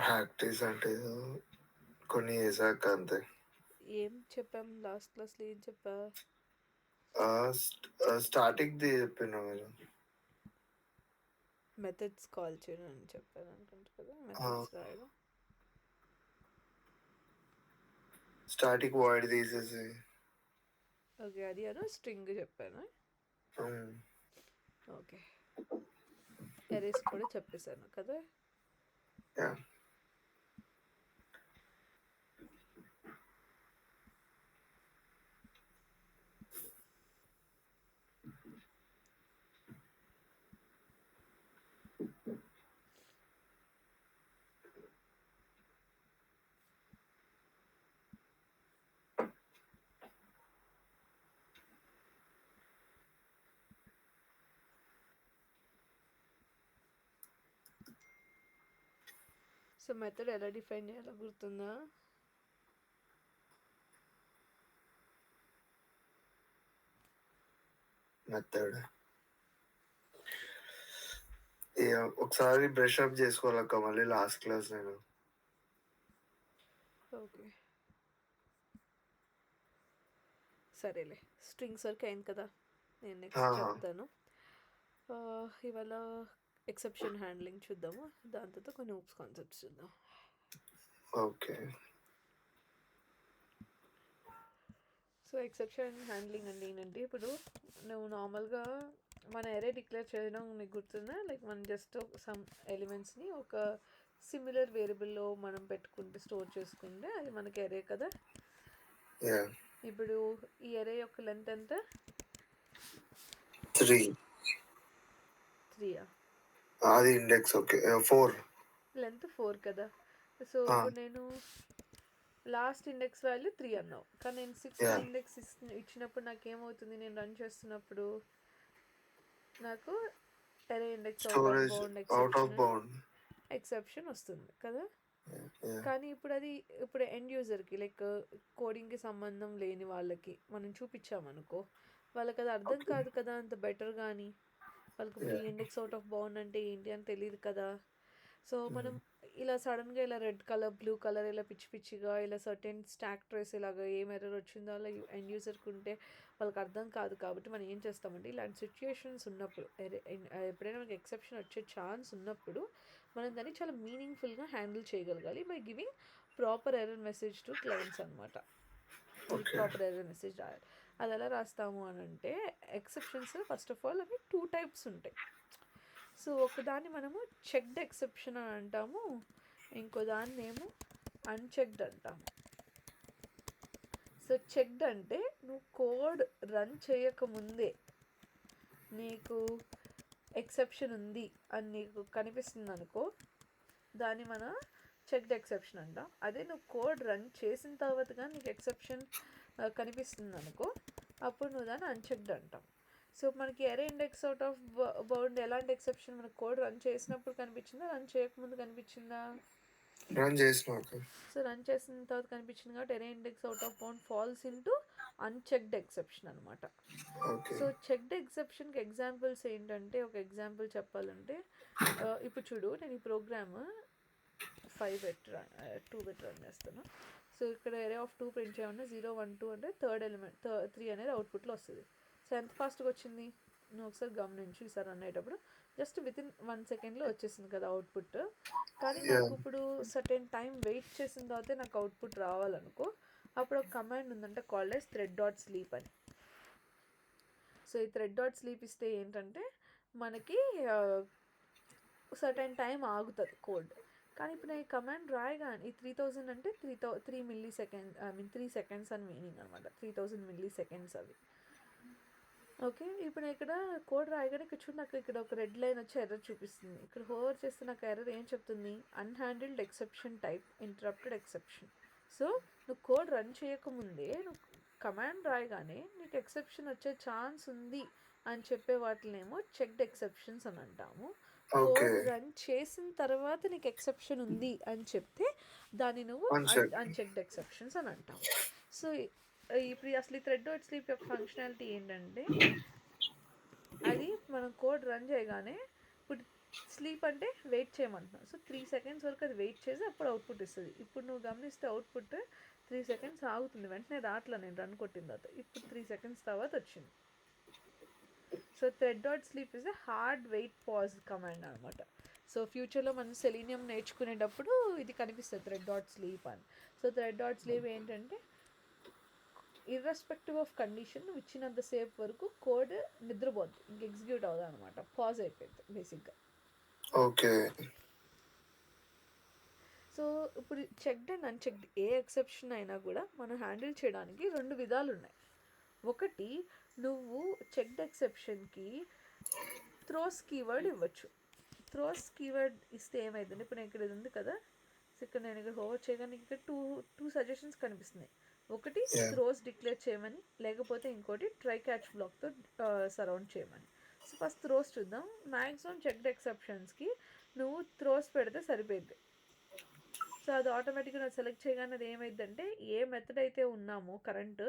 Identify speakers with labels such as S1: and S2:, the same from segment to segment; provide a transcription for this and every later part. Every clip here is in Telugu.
S1: ప్రాక్టీస్ అంటే కొన్ని చేశాక అంతే.
S2: ఏం చెప్పాం లాస్ట్ క్లాస్లో? ఏం చెప్పా?
S1: స్టార్టింగ్ది చెప్పినా కదా.
S2: మెథడ్స్ కాల్ చేయడం అని చెప్పాను అనుకుంటా కదా, మెథడ్స్ రాయడం.
S1: స్టాటిక్ వాయిడ్ తీసేసి.
S2: ఓకే, అది అను స్ట్రింగ్ చెప్పాను. ఓకే, ఎరేస్ కూడా చెప్పేశాను కదా. సో మెథడ్ ఎలా డిఫైన్ చేయాలో గుర్తుందా?
S1: మెథడ్ ఒకసారి బ్రష్ అప్ చేసుకోవాలక్క, మళ్ళీ లాస్ట్ క్లాస్ నేను.
S2: ఓకే సరేలే, స్ట్రింగ్స్ వరకు అయింది కదా, నేను నెక్స్ట్ చెప్తాను. ఇవాళ ఎక్సెప్షన్ హ్యాండ్లింగ్ చూద్దాము, దాని తర్వాత కొన్ని ఊప్స్ కాన్సెప్ట్స్ చూద్దాం.
S1: ఓకే.
S2: సో ఎక్సెప్షన్ హ్యాండ్లింగ్ అంటే ఏంటంటే, ఇప్పుడు నువ్వు నార్మల్గా మన ఎరే డిక్లేర్ చేయడం నీకు గుర్తుందా? లైక్ మనం జస్ట్ సమ్ ఎలిమెంట్స్ని ఒక సిమిలర్ వేరియబుల్లో మనం పెట్టుకుంటే, స్టోర్ చేసుకుంటే అది మనకి ఎరే కదా. ఇప్పుడు ఈ ఎరే యొక్క లెంత్ ఎంత?
S1: 3. అది ఇండెక్స్. ఓకే, 4.
S2: లెంత్ 4 కదా. సో ఇప్పుడు నేను లాస్ట్ ఇండెక్స్ వాల్యూ 3 అన్నావు, కానీ నేను 6th ఇండెక్స్ ఇచ్చినప్పుడు నాకేమవుతుంది? నేను రన్ చేస్తున్నప్పుడు నాకు array index out of bound exception వస్తుంది కదా. కానీ ఇప్పుడు ఎండ్ యూజర్కి, లైక్ కోడింగ్కి సంబంధం లేని వాళ్ళకి మనం చూపించామనుకో, వాళ్ళకి అది అర్థం కాదు కదా అంత బెటర్. కానీ వాళ్ళకి ఇప్పుడు ఇండెక్స్ అవుట్ ఆఫ్ బౌండ్ అంటే ఏంటి అని తెలియదు కదా. సో మనం ఇలా సడన్గా ఇలా రెడ్ కలర్, బ్లూ కలర్, ఇలా పిచ్చి పిచ్చిగా ఇలా సర్టెన్ స్టాక్ ట్రేస్ ఇలాగా ఏం ఎర్రర్ వచ్చిందో అలా ఎండ్ యూజర్కి ఉంటే వాళ్ళకి అర్థం కాదు. కాబట్టి మనం ఏం చేస్తామంటే, ఇలాంటి సిచ్యుయేషన్స్ ఉన్నప్పుడు, ఎప్పుడైనా మనకి ఎక్సెప్షన్ వచ్చే ఛాన్స్ ఉన్నప్పుడు మనం దాన్ని చాలా మీనింగ్ఫుల్గా హ్యాండిల్ చేయగలగాలి by giving proper error message to clients అనమాట. ప్రాపర్ ఎర్రర్ మెసేజ్ రాయాలి. అది ఎలా రాస్తాము అని అంటే, ఎక్సెప్షన్స్ ఫస్ట్ ఆఫ్ ఆల్ అవి 2 టైప్స్ ఉంటాయి. సో ఒకదాన్ని మనము చెక్డ్ ఎక్సెప్షన్ అని అంటాము, ఇంకో దాన్ని ఏమో అన్చెక్డ్ అంటాము. సో చెక్డ్ అంటే నువ్వు కోడ్ రన్ చేయకముందే నీకు ఎక్సెప్షన్ ఉంది అని నీకు కనిపిస్తుంది అనుకో, దాన్ని మనం చెక్డ్ ఎక్సెప్షన్ అంటాం. అదే నువ్వు కోడ్ రన్ చేసిన తర్వాత కానీ నీకు ఎక్సెప్షన్ కనిపిస్తుంది అనుకో, అప్పుడు నువ్వు దాన్ని అన్చెక్డ్ అంటాం. సో మనకి ఎరే ఇండెక్స్ అవుట్ ఆఫ్ బౌండ్ ఎలాంటి ఎక్సెప్షన్? మనకు కోడ్ రన్ చేసినప్పుడు కనిపించిందా, రన్ చేయకముందు కనిపించిందా?
S1: రన్ చేసినాక.
S2: సో రన్ చేసిన తర్వాత కనిపించింది కాబట్టి array index out of bound falls into unchecked exception అనమాట. సో చెక్డ్ ఎక్సెప్షన్కి ఎగ్జాంపుల్స్ ఏంటంటే, ఒక ఎగ్జాంపుల్ చెప్పాలంటే, ఇప్పుడు చూడు, నేను ఈ ప్రోగ్రామ్ 2 పెట్టి రన్ చేస్తాను. సో ఇక్కడ ఎరే ఆఫ్ 2 ప్రింట్ చేయమన్నా 0 1 2 అంటే థర్డ్ ఎలిమెంట్ 3 అనేది అవుట్పుట్లో వస్తుంది. సో ఎంత ఫాస్ట్గా వచ్చింది నువ్వు ఒకసారి గమనించు. ఈసారి రన్ అయ్యేటప్పుడు జస్ట్ వితిన్ 1 సెకండ్లో వచ్చేసింది కదా అవుట్పుట్. కానీ నాకు ఇప్పుడు సర్టెన్ టైం వెయిట్ చేసిన తర్వాతే నాకు అవుట్పుట్ రావాలనుకో, అప్పుడు ఒక కమాండ్ ఉందంటే కాల్డ్ యాజ్ thread.sleep అని. సో ఈ thread.sleep ఇస్తే ఏంటంటే మనకి సర్టెన్ టైం ఆగుతుంది కోడ్. కానీ ఇప్పుడు నేను ఈ కమాండ్ రాయగానే ఈ 3000 అంటే 3 మిల్లీ సెకండ్, 3 సెకండ్స్ అని మీనింగ్ అనమాట. 3000 మిల్లీ సెకండ్స్ అవి. ఓకే, ఇప్పుడు నేను ఇక్కడ కోడ్ రాయగానే ఇక్కడ చూడు, నాకు ఇక్కడ ఒక రెడ్ లైన్ వచ్చి ఎర్రర్ చూపిస్తుంది. ఇక్కడ హోవర్ చేస్తే నాకు ఎర్రర్ ఏం చెప్తుంది? Unhandled exception type interrupted exception. So నువ్వు కోడ్ రన్ చేయకముందే నువ్వు కమాండ్ రాయగానే నీకు ఎక్సెప్షన్ వచ్చే ఛాన్స్ ఉంది అని చెప్పే వాటినేమో చెక్డ్ ఎక్సెప్షన్స్ అని అంటాము. కోడ్ రన్ చేసిన తర్వాత నీకు ఎక్సెప్షన్ ఉంది అని చెప్తే దాన్ని నువ్వు అన్చెక్డ్ ఎక్సెప్షన్స్ అని అంటావు. సో ఇప్పుడు అసలు ఈ thread.sleep యొక్క ఫంక్షనాలిటీ ఏంటంటే, అది మనం కోడ్ రన్ చేయగానే ఇప్పుడు స్లీప్ అంటే వెయిట్ చేయమంటున్నాను. సో 3 సెకండ్స్ వరకు అది వెయిట్ చేసి అప్పుడు అవుట్పుట్ ఇస్తుంది. ఇప్పుడు నువ్వు గమనిస్తే అవుట్పుట్ 3 సెకండ్స్ ఆగుతుంది, వెంటనే రావట్లే నేను రన్ కొట్టిన తర్వాత. ఇప్పుడు 3 సెకండ్స్ తర్వాత వచ్చింది. So thread dot sleep is a hard wait pause command అనమాట. సో ఫ్యూచర్లో మనం సెలీనియం నేర్చుకునేటప్పుడు ఇది కనిపిస్తుంది, థ్రెడ్ డాట్ స్లీప్ అని. సో థ్రెడ్ డాట్ స్లీప్ ఏంటంటే ఇర్రెస్పెక్టివ్ ఆఫ్ కండిషన్ నువ్వు ఇచ్చినంత సేపు వరకు కోడ్ నిద్రపోద్ది, ఇంక ఎగ్జిక్యూట్ అవ్వదు అనమాట, పాజ్ అయిపోయింది బేసిక్గా.
S1: ఓకే.
S2: సో ఇప్పుడు checked and unchecked A exception అయినా కూడా మనం హ్యాండిల్ చేయడానికి 2 విధాలు ఉన్నాయి. ఒకటి, నువ్వు చెక్డ్ ఎక్సెప్షన్కి థ్రోస్ కీవర్డ్ ఇవ్వచ్చు. థ్రోస్ కీవర్డ్ ఇస్తే ఏమైందండి, ఇప్పుడు నేను ఇక్కడ ఇది ఉంది కదా, సో ఇక్కడ నేను ఇక్కడ హోవర్ చేయగానే ఇక్కడ టూ సజెషన్స్ కనిపిస్తున్నాయి. ఒకటి థ్రోస్ డిక్లేర్ చేయమని, లేకపోతే ఇంకోటి ట్రై క్యాచ్ బ్లాక్తో సరౌండ్ చేయమని. సో ఫస్ట్ థ్రోస్ చూద్దాం. మ్యాక్సిమం చెక్డ్ ఎక్సెప్షన్స్కి నువ్వు థ్రోస్ పెడితే సరిపోయింది. సో అది ఆటోమేటిక్గా నాకు సెలెక్ట్ చేయగానే అది ఏమైందంటే, ఏ మెథడ్ అయితే ఉన్నామో కరెంట్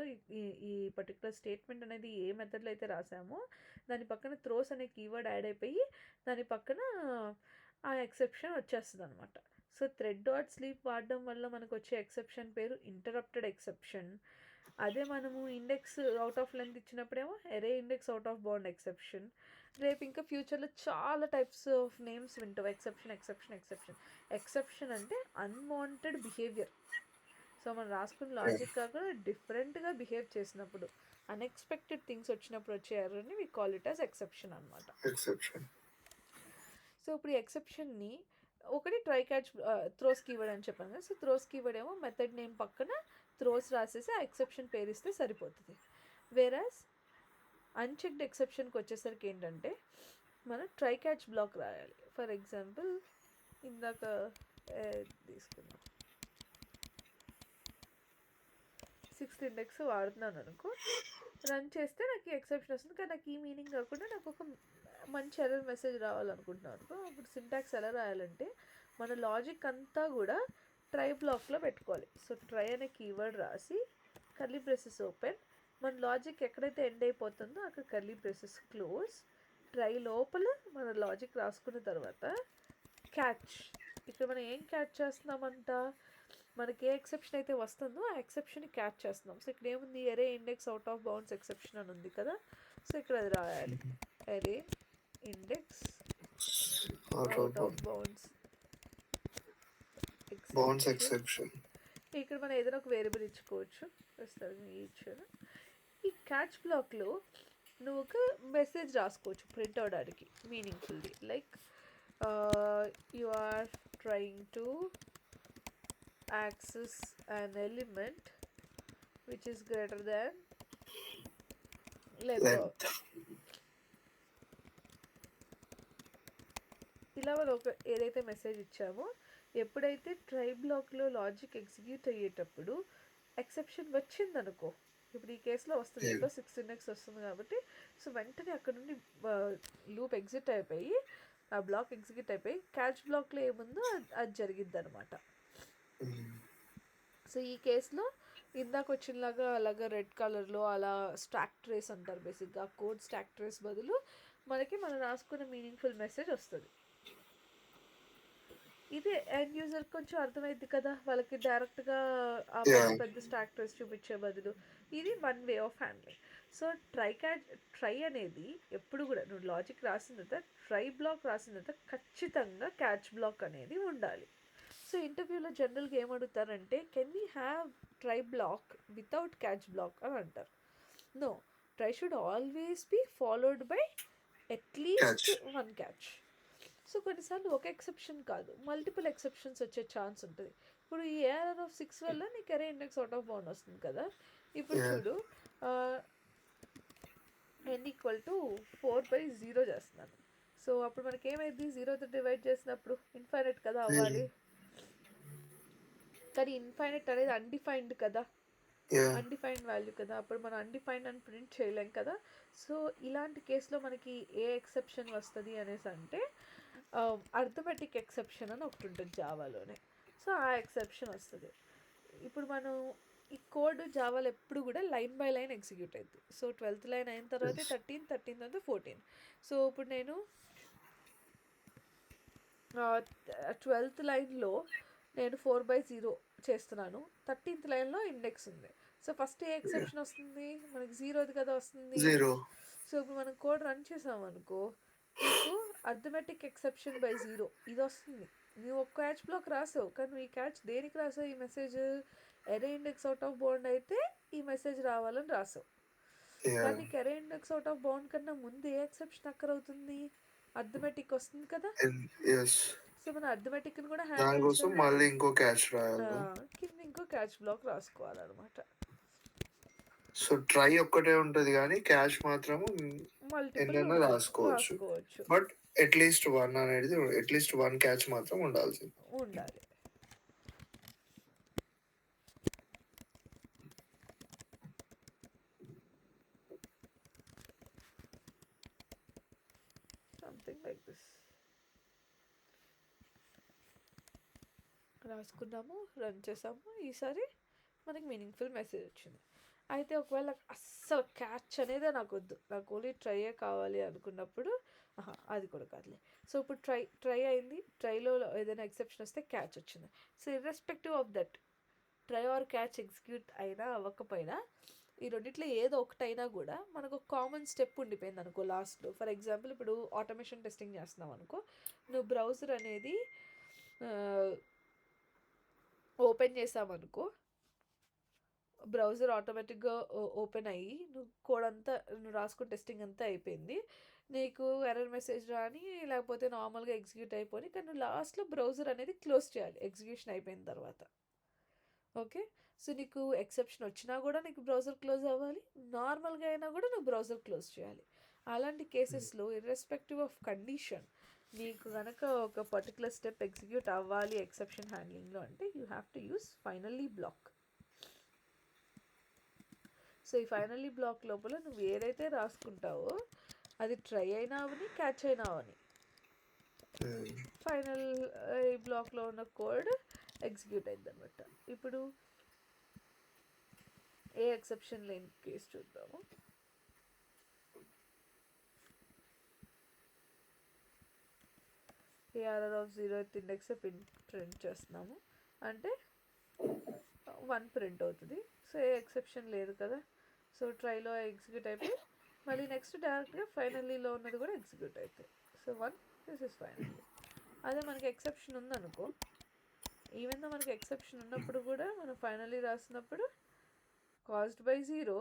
S2: ఈ పర్టికులర్ స్టేట్మెంట్ అనేది ఏ మెథడ్లో అయితే రాసామో దాని పక్కన థ్రోస్ అనే కీవర్డ్ యాడ్ అయిపోయి దాని పక్కన ఆ ఎక్సెప్షన్ వచ్చేస్తుంది అనమాట. సో థ్రెడ్ డాట్ స్లీప్ వాడడం వల్ల మనకు వచ్చే ఎక్సెప్షన్ పేరు ఇంటరప్టెడ్ ఎక్సెప్షన్. అదే మనము ఇండెక్స్ అవుట్ ఆఫ్ లెంత్ ఇచ్చినప్పుడేమో array index out of bound exception. రేపు ఇంకా ఫ్యూచర్లో చాలా టైప్స్ ఆఫ్ నేమ్స్ వింటావు, ఎక్సెప్షన్ ఎక్సెప్షన్ ఎక్సెప్షన్. ఎక్సెప్షన్ అంటే అన్వాంటెడ్ బిహేవియర్. సో మనం రాసుకున్న లాజిక్ కాకుండా డిఫరెంట్గా బిహేవ్ చేసినప్పుడు, అన్ఎక్స్పెక్టెడ్ థింగ్స్ వచ్చినప్పుడు వచ్చే ఎర్రర్ని we call it as exception అనమాట. సో ఇప్పుడు ఈ ఎక్సెప్షన్ని ఒకటి ట్రై క్యాచ్ థ్రోస్ కీవర్డ్ అని చెప్పాను కదా. సో థ్రోస్ కీవర్డ్ ఏమో మెథడ్ నేమ్ పక్కన థ్రోస్ రాసేసి ఆ ఎక్సెప్షన్ పేరు ఇస్తే సరిపోతుంది. వేరాస్ అన్చెక్డ్ ఎక్సెప్షన్కి వచ్చేసరికి ఏంటంటే మనం ట్రై క్యాచ్ బ్లాక్ రాయాలి. ఫర్ ఎగ్జాంపుల్ ఇందాక తీసుకున్నాం 6th ఇండెక్స్ వాడుతున్నాను అనుకో, రన్ చేస్తే నాకు ఎక్సెప్షన్ వస్తుంది, కానీ నాకు ఈ మీనింగ్ కాకుండా నాకు ఒక మంచి ఎర్రర్ మెసేజ్ రావాలనుకుంటున్నాను అనుకో. ఇప్పుడు సింటాక్స్ ఎలా రాయాలంటే మన లాజిక్ అంతా కూడా ట్రై బ్లాక్లో పెట్టుకోవాలి. సో ట్రై అనే కీవర్డ్ రాసి కర్లీ బ్రేసెస్ ఓపెన్, మన లాజిక్ ఎక్కడైతే ఎండ్ అయిపోతుందో అక్కడ కర్లీ బ్రేసెస్ క్లోజ్, ట్రై లోపల మన లాజిక్ రాసుకున్న తర్వాత క్యాచ్. ఇక్కడ మనం ఏం క్యాచ్ చేస్తున్నామంట, మనకి ఏ ఎక్సెప్షన్ అయితే వస్తుందో ఆ ఎక్సెప్షన్ని క్యాచ్ చేస్తున్నాం. సో ఇక్కడ ఏముంది, array index out of bounds exception అని ఉంది కదా. సో ఇక్కడ అది రాయాలి, array index out of bounds exception. ఇక్కడ మనం ఏదైనా ఒక వేరియబుల్ ఇచ్చుకోవచ్చు, ప్రస్తుతం ఇచ్చాను. ఈ క్యాచ్ బ్లాక్లో నువ్వు ఒక మెసేజ్ రాసుకోవచ్చు ప్రింట్ అవడానికి మీనింగ్ఫుల్ది, like you are trying to access an element which is greater than length. ఇలా మనం ఒక ఏదైతే మెసేజ్ ఇచ్చామో, ఎప్పుడైతే ట్రై బ్లాక్లో లాజిక్ ఎగ్జిక్యూట్ అయ్యేటప్పుడు ఎక్సెప్షన్ వచ్చిందనుకో, ఇప్పుడు ఈ కేసులో వస్తుంది, ఇంట్లో 6 ఇండెక్స్ వస్తుంది కాబట్టి, సో వెంటనే అక్కడ నుండి లూప్ ఎగ్జిట్ అయిపోయి ఆ బ్లాక్ ఎగ్జిక్యూట్ అయిపోయి క్యాచ్ బ్లాక్లో ఏముందో అది జరిగిద్ది అనమాట. సో ఈ కేసులో ఇందాక వచ్చినలాగా అలాగా రెడ్ కలర్లో అలా స్టాక్ ట్రేస్ అంటారు బేసిక్గా, కోడ్ స్టాక్ ట్రేస్ బదులు మనకి మనం రాసుకున్న మీనింగ్ఫుల్ మెసేజ్ వస్తుంది. ఇది ఎండ్ యూజర్ కొంచెం అర్థమైంది కదా, వాళ్ళకి డైరెక్ట్గా ఆ పెద్ద స్టాక్ ట్రేస్ చూపించే బదులు ఇది one way of handling. So try అనేది ఎప్పుడు కూడా నువ్వు లాజిక్ రాసిన తర్వాత ట్రై బ్లాక్ రాసిన తర్వాత ఖచ్చితంగా క్యాచ్ బ్లాక్ అనేది ఉండాలి. సో ఇంటర్వ్యూలో జనరల్గా ఏమడుగుతారంటే, can we have try block without catch block అని అంటారు. No, try should always be followed by at least 1 catch. So కొన్నిసార్లు ఒక ఎక్సెప్షన్ కాదు, మల్టిపుల్ ఎక్సెప్షన్స్ వచ్చే ఛాన్స్ ఉంటుంది. ఇప్పుడు ఈ ఏఆర్ఆర్ ఆఫ్ 6 వల్ల నీకు array index out of bound వస్తుంది కదా. ఇప్పుడు చూడు, n=4/0 చేస్తున్నాను. సో అప్పుడు మనకి ఏమైంది, 0తో డివైడ్ చేసినప్పుడు ఇన్ఫైనైట్ కదా అవ్వాలి, కానీ ఇన్ఫైనైట్ అనేది అన్డిఫైన్డ్ కదా, అన్డిఫైన్డ్ వాల్యూ కదా, అప్పుడు మనం అన్డిఫైన్డ్ అని ప్రింట్ చేయలేం కదా. సో ఇలాంటి కేసులో మనకి ఏ ఎక్సెప్షన్ వస్తుంది అనేసి అంటే అర్థమెటిక్ ఎక్సెప్షన్ అని ఒకటి ఉంటుంది జావాలోనే. సో ఆ ఎక్సెప్షన్ వస్తుంది. ఇప్పుడు మనం ఈ కోడ్ జావాలో ఎప్పుడు కూడా లైన్ బై లైన్ ఎగ్జిక్యూట్ అవుతుంది. సో 12th లైన్ అయిన తర్వాత 13 తర్వాత 14. సో ఇప్పుడు నేను ట్వెల్త్ లైన్లో నేను 4/0 చేస్తున్నాను, 13th లైన్లో ఇండెక్స్ ఉంది. సో ఫస్ట్ ఏ ఎక్సెప్షన్ వస్తుంది మనకి? జీరోది కదా వస్తుంది.
S1: జీరో.
S2: సో ఇప్పుడు మనం కోడ్ రన్ చేసామనుకో, నీకు అర్థమెటిక్ ఎక్సెప్షన్ బై 0 ఇది వస్తుంది. నువ్వు ఒక క్యాచ్ బ్లాక్ రాసావు, కానీ నువ్వు ఈ క్యాచ్ దేనికి రాసావు? ఈ message array index out of bound అయితే ఈ మెసేజ్ రావాలని రాసావు. కానీ నీకు array index out of bound కన్నా ముందు ఏ ఎక్సెప్షన్ అక్కర్ అవుతుంది? అర్థమెటిక్ వస్తుంది కదా. సో మన అర్థమెటిక్ని కూడా
S1: దానికోసం మళ్ళీ ఇంకో క్యాచ్ రాయాలి.
S2: కింద ఇంకో క్యాచ్ బ్లాక్ రాసుకోవాలన్నమాట.
S1: సో ట్రై ఒక్కటే ఉంటుంది కానీ క్యాచ్ మాత్రం ఎన్నైనా రాసుకోవచ్చు. బట్ అట్లీస్ట్ వన్ అనేది, అట్లీస్ట్ వన్ క్యాచ్ మాత్రం ఉండాలి.
S2: Something like this. రాసుకున్నాము, రన్ చేసాము. ఈసారి మనకి మీనింగ్ఫుల్ మెసేజ్ వచ్చింది. అయితే ఒకవేళ అస్సలు క్యాచ్ అనేదే నాకు వద్దు, నాకు ఓన్లీ ట్రైయే కావాలి అనుకున్నప్పుడు అది కూడా కాదులే. సో ఇప్పుడు ట్రై అయింది, ట్రైలో ఏదైనా ఎక్సెప్షన్ వస్తే క్యాచ్ వచ్చింది. So irrespective of that try or catch execute అయినా అవ్వకపోయినా, ఈ రెండిట్లో ఏదో ఒకటైనా కూడా మనకు ఒక కామన్ స్టెప్ ఉండిపోయింది అనుకో లాస్ట్లో. ఫర్ ఎగ్జాంపుల్ ఇప్పుడు ఆటోమేషన్ టెస్టింగ్ చేస్తున్నావు అనుకో, నువ్వు బ్రౌజర్ అనేది ఓపెన్ చేసామనుకో, బ్రౌజర్ ఆటోమేటిక్గా ఓపెన్ అయ్యి నువ్వు కోడ్ అంతా నువ్వు రాసుకుని టెస్టింగ్ అంతా అయిపోయింది, నీకు ఎర్రర్ మెసేజ్ రాని లేకపోతే నార్మల్గా ఎగ్జిక్యూట్ అయిపోయి, కానీ నువ్వు లాస్ట్లో బ్రౌజర్ అనేది క్లోజ్ చేయాలి ఎగ్జిక్యూషన్ అయిపోయిన తర్వాత. ఓకే, సో నీకు ఎక్సెప్షన్ వచ్చినా కూడా నీకు బ్రౌజర్ క్లోజ్ అవ్వాలి, నార్మల్గా అయినా కూడా నువ్వు బ్రౌజర్ క్లోజ్ చేయాలి. అలాంటి కేసెస్లో ఇర్రెస్పెక్టివ్ ఆఫ్ కండిషన్ నీకు కనుక ఒక పర్టికులర్ స్టెప్ ఎగ్జిక్యూట్ అవ్వాలి ఎక్సెప్షన్ హ్యాండ్లింగ్లో అంటే you have to use finally block. So ఈ ఫైనల్లీ బ్లాక్ లోపల నువ్వు ఏదైతే రాసుకుంటావో అది ట్రై అయినా అవని క్యాచ్ అయినా అవని, ఫైనల్ ఈ బ్లాక్లో ఉన్న కోడ్ ఎగ్జిక్యూట్ అయింది అనమాట. ఇప్పుడు ఏ ఎక్సెప్షన్ లేని కేసు చూద్దాము. ARR of 0th index print చేస్తున్నాము అంటే 1 ప్రింట్ అవుతుంది. సో ఏ ఎక్సెప్షన్ లేదు కదా, సో ట్రైలో ఎగ్జిక్యూట్ అయిపోయి మళ్ళీ నెక్స్ట్ డైరెక్ట్గా ఫైనల్లీలో ఉన్నది కూడా ఎగ్జిక్యూట్ అవుతాయి. So 1 this is finally. అదే మనకి ఎక్సెప్షన్ ఉందనుకో, ఈవెన్ దో మనకి ఎక్సెప్షన్ ఉన్నప్పుడు కూడా మనం ఫైనల్లీ రాసినప్పుడు కాస్డ్ బై 0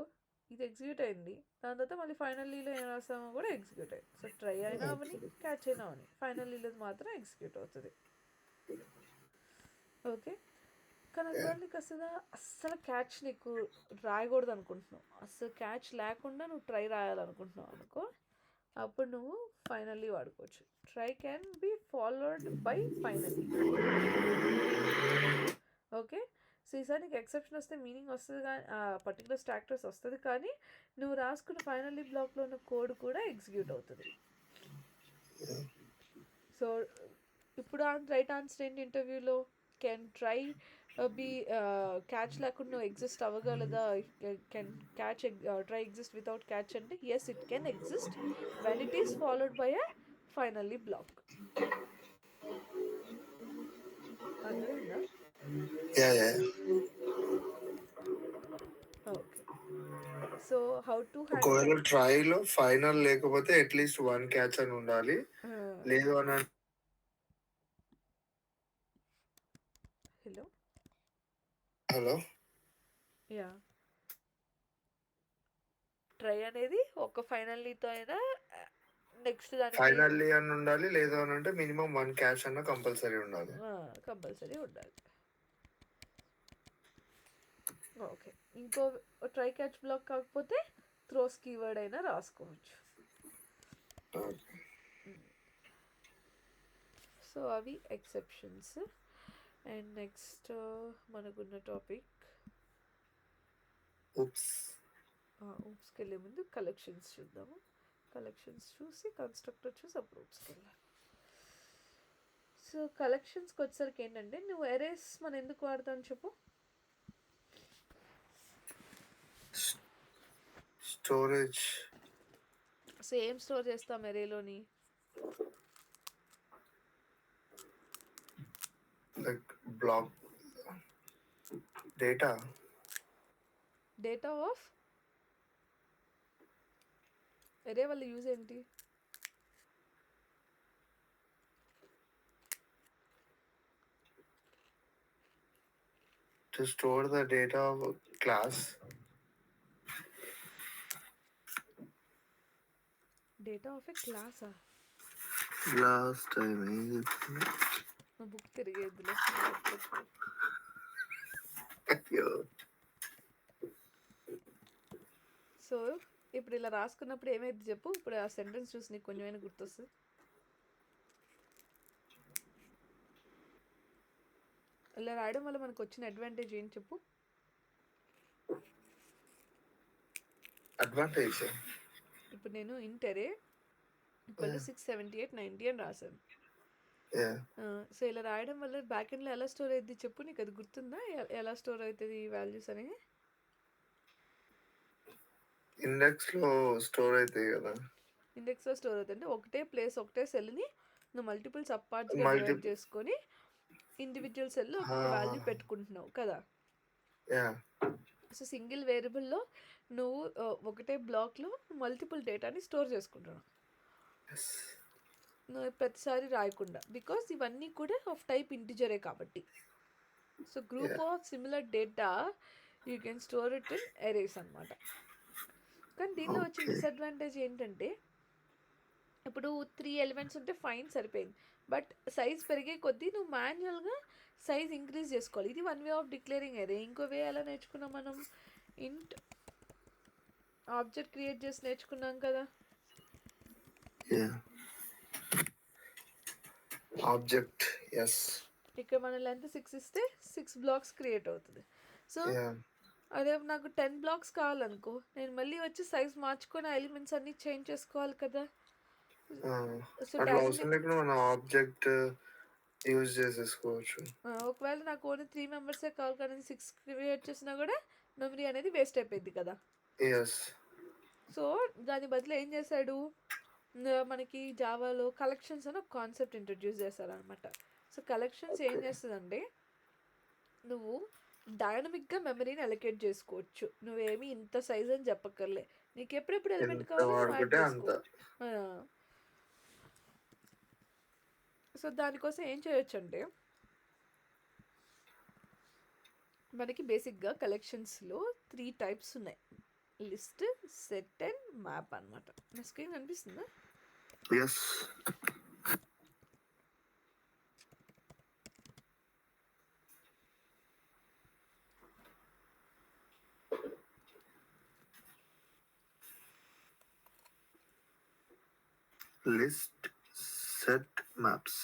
S2: ఇది ఎగ్జిక్యూట్ అయింది, దాని తర్వాత మళ్ళీ ఫైనల్లీలో ఏం రాసామో కూడా ఎగ్జిక్యూట్ అయింది. సో ట్రై అయినా అవని క్యాచ్ అయినా అవని ఫైనల్లీలో మాత్రం ఎగ్జిక్యూట్ అవుతుంది. ఓకే, కానీ ఒకవేళ నీకు అస్సలు క్యాచ్ నీకు రాయకూడదు అనుకుంటున్నావు, అస్సలు క్యాచ్ లేకుండా నువ్వు ట్రై రాయాలనుకుంటున్నావు అనుకో, అప్పుడు నువ్వు ఫైనల్లీ వాడుకోవచ్చు. Try can be followed by finally. Okay, so ఈసారి నీకు ఎక్సెప్షన్ వస్తే మీనింగ్ వస్తుంది, కానీ పర్టికులర్ స్టాక్టర్స్ వస్తుంది, కానీ నువ్వు రాసుకున్న ఫైనల్లీ బ్లాక్లో ఉన్న కోడ్ కూడా ఎగ్జిక్యూట్ అవుతుంది. సో ఇప్పుడు రైట్ ఆన్సర్ ఏంటి ఇంటర్వ్యూలో? కెన్ ట్రై బి క్యాచ్ లేకుండా నువ్వు ఎగ్జిస్ట్ అవ్వగలదా? Can catch try exist without catch అంటే yes it can exist when it is followed by a finally block. అర్థమైందా? ఓకే, సో హౌ టు
S1: ఒకవేళ ట్రైలో ఫైనల్ లేకపోతే అట్లీస్ట్ 1 క్యాచ్ అని ఉండాలి. లేదు అని హలో
S2: యా, ట్రై అనేది ఒక ఫైనల్లీతో అయినా నెక్స్ట్ దానికి
S1: ఫైనల్లీ అని ఉండాలి, లేదు అని అంటే మినిమం 1 క్యాచ్ అన్న కంపల్సరీ ఉండాలి.
S2: ఓకే, ఇంకో ట్రై క్యాచ్ బ్లాక్ కాకపోతే త్రోస్ కీవర్డ్ అయినా రాసుకోవచ్చు. సో అవి ఎక్సెప్షన్స్. అండ్ నెక్స్ట్ మనకున్న టాపిక్ ఊప్స్కి వెళ్ళే ముందు కలెక్షన్స్ చూద్దాము. కలెక్షన్స్ చూసి కన్స్ట్రక్టర్ చూసి అప్పుడు ఊప్స్కి వెళ్ళాలి. సో కలెక్షన్స్కి వచ్చేసరికి ఏంటంటే, నువ్వు ఎరేస్ మనం ఎందుకు వాడతాం చెప్పు?
S1: స్టోరేజ్.
S2: సో ఏం స్టోర్ చేస్తాం ఎరేలోని?
S1: Like block data
S2: of array వాళ్ళ యూజ్ ఏంటి?
S1: To store the data of class.
S2: Data of ఏ క్లాసా?
S1: లాస్ట్ టైం ఏం చెప్తున్నా?
S2: నా బుక్ తిరిగేద్దులే.
S1: అయ్యో.
S2: సో ఇప్పుడు ఇలా రాసుకున్నప్పుడు ఏమైంది చెప్పు. ఇప్పుడు ఆ సెంటెన్స్ చూసి నీకు కొంచెమైనా గుర్తొస్తుంది. ఇలా రాయడం వల్ల మనకు వచ్చిన అడ్వాంటేజ్ ఏంటి చెప్పు.
S1: అడ్వాంటేజ్
S2: ఇప్పుడు నేను ఇంటరే ఇప్పుడు 678 90 అని రాశాను. సో ఇలా రాయడం వల్ల బ్యాక్ ఎండ్లో ఎలా స్టోర్ అవుతుంది చెప్పు. నీకు అది గుర్తుందా? ఎలా స్టోర్ అవుతుంది ఈ వాల్యూస్ అని?
S1: ఇండెక్స్లో స్టోర్ అవుతాయి కదా.
S2: ఇండెక్స్లో స్టోర్ అవుతుంది అంటే ఒకటే ప్లేస్ ఒకటే సెల్ని నువ్వు మల్టిపుల్ సబ్ పార్ట్స్గా డివైడ్ చేసుకొని ఇండివిజువల్ సెల్లో ఒక్కొక్క వాల్యూ పెట్టుకుంటున్నావు కదా. సో సింగిల్ వేరియబుల్లో నువ్వు ఒకటే బ్లాక్లో మల్టిపుల్ డేటాని స్టోర్ చేసుకుంటున్నావు నువ్వు ప్రతిసారి రాయకుండా. బికాస్ ఇవన్నీ కూడా ఆఫ్ టైప్ ఇంటిజరే కాబట్టి. So group of similar data you can store it in arrays అనమాట. కానీ దీనిలో వచ్చిన డిసడ్వాంటేజ్ ఏంటంటే ఇప్పుడు 3 ఎలిమెంట్స్ ఉంటే ఫైన్ సరిపోయింది. బట్ సైజ్ పెరిగే కొద్దీ నువ్వు మాన్యువల్గా సైజ్ ఇంక్రీజ్ చేసుకోవాలి. ఇది వన్ వే ఆఫ్ డిక్లేరింగ్ అరే. ఇంకో వే ఎలా నేర్చుకున్నాం మనం? ఇంట్ ఆబ్జెక్ట్ క్రియేట్ చేసి నేర్చుకున్నాం కదా.
S1: Objects.
S2: ఇక్కడ మన లెంత్ 6 ఇస్తే 6 బ్లాక్స్ క్రియేట్ అవుతుంది. సో అదే నాకు 10 బ్లాక్స్ కావాలనుకో, నేను మళ్ళీ వచ్చి సైజ్ మార్చుకొని ఎలిమెంట్స్ అన్ని చేంజ్ చేసుకోవాలి కదా.
S1: మనం ఆబ్జెక్ట్ యూజ్ చేసేసుకోవచ్చు.
S2: ఒకవేళ నాకు ఓన్లీ 3 మెంబర్సే కావాలి కానీ 6 క్రియేట్ చేసినా కూడా మెమరీ అనేది వేస్ట్ అయిపోయింది కదా. సో దాని బదులు ఏం చేశాడు, మనకి జావాలో కలెక్షన్స్ అని ఒక కాన్సెప్ట్ ఇంట్రడ్యూస్ చేశారనమాట. సో కలెక్షన్స్ ఏం చేస్తుందంటే నువ్వు డైనమిక్గా మెమరీని అలొకేట్ చేసుకోవచ్చు. నువ్వేమి ఇంత సైజ్ అని చెప్పక్కర్లే, నీకు ఎప్పుడెప్పుడు ఎలిమెంట్ కావాలో. సో దానికోసం ఏం చేయొచ్చు అంటే మనకి బేసిక్గా కలెక్షన్స్లో 3 టైప్స్ ఉన్నాయి. లిస్ట్, సెట్ అండ్ మ్యాప్ అనమాట. నా స్క్రీన్ కనిపిస్తుందా?
S1: List, set, maps.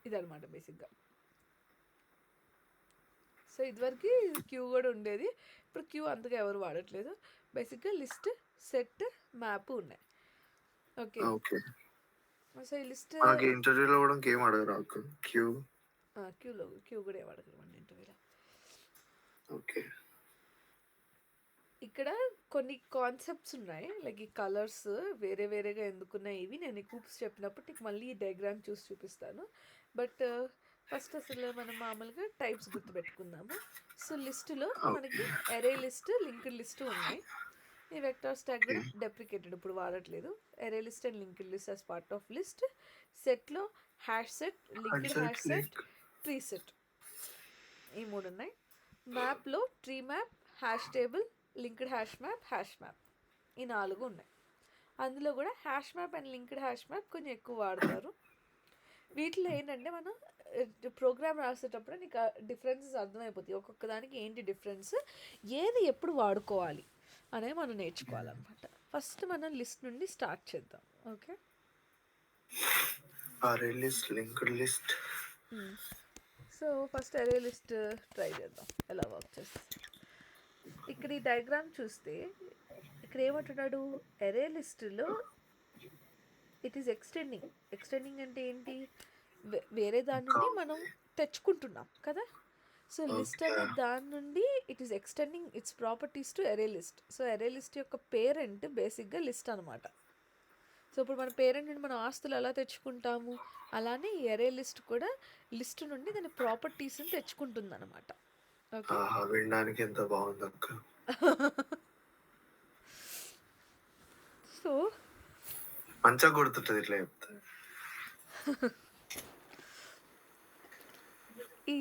S2: ఇదనమాట బేసిక్గా. సో ఇదివరకు క్యూ కూడా ఉండేది, ఇప్పుడు క్యూ అంతగా ఎవరు వాడట్లేదు. బేసిక్గా లిస్ట్, సెట్, మ్యాప్ ఉన్నాయి. ఓకే. సో ఈ లిస్ట్
S1: ఇంటర్వ్యూలో కూడా ఏం అడగరా? క్యూ
S2: కూడా ఏం అడగరు ఇంటర్వ్యూలో.
S1: ఓకే.
S2: ఇక్కడ కొన్ని కాన్సెప్ట్స్ ఉన్నాయి, లైక్ ఈ కలర్స్ వేరే వేరేగా ఎందుకున్నాయి ఇవి నేను ఈ కూప్స్ చెప్పినప్పుడు నీకు మళ్ళీ ఈ డయాగ్రామ్ చూసి చూపిస్తాను. బట్ ఫస్ట్ అసలు మనం మామూలుగా టైప్స్ గుర్తుపెట్టుకుందాము. సో లిస్టులో మనకి అరే లిస్ట్, లింక్డ్ లిస్ట్ ఉన్నాయి. ఈ వెక్టార్ స్టాక్ కూడా డెప్రికేటెడ్, ఇప్పుడు వాడట్లేదు. Array list and linked list as part of list. సెట్లో hash set, linked hash set, tree set, ఈ 3 ఉన్నాయి. మ్యాప్లో tree map, hash table, linked hash map, ఈ 4 ఉన్నాయి. అందులో కూడా hash map and linked hash map కొంచెం ఎక్కువ వాడతారు. వీటిలో ఏంటంటే మనం ప్రోగ్రామ్ రాసేటప్పుడు నీకు డిఫరెన్సెస్ అర్థమైపోతాయి. ఒక్కొక్క దానికి ఏంటి డిఫరెన్స్, ఏది ఎప్పుడు వాడుకోవాలి అనేది మనం నేర్చుకోవాలన్నమాట. ఫస్ట్ మనం లిస్ట్ నుండి స్టార్ట్ చేద్దాం. ఓకే.
S1: అరే list, linked list.
S2: So first అరే లిస్ట్ ట్రై చేద్దాం ఎలా వర్క్ చేస్తుంది. ఇక్కడ ఈ డయాగ్రామ్ చూస్తే ఇక్కడ ఏమంటున్నాడు, అరే లిస్టులో ఇట్ ఈస్ ఎక్స్టెండింగ్ అంటే ఏంటి, వేరే దాని
S1: ఇంకా
S2: నుండి మనం తెచ్చుకుంటున్నాం కదా. So list
S1: okay.
S2: అనే దాని నుండి it is extending its properties to ఎరే list. So ఎరే list యొక్క పేరెంట్ బేసిక్గా లిస్ట్ అనమాట. సో ఇప్పుడు మన పేరెంట్ నుండి మనం ఆస్తులు ఎలా తెచ్చుకుంటాము, అలానే ఈ ఎరే లిస్ట్ కూడా లిస్ట్ నుండి దాని ప్రాపర్టీస్ని తెచ్చుకుంటుంది అనమాట. ఓకే.
S1: ఆహా! వినడానికి ఎంత బాగుందక్క.
S2: సో
S1: మంచిగా గుర్తుంటది ఇట్లా చెప్తే.
S2: ఈ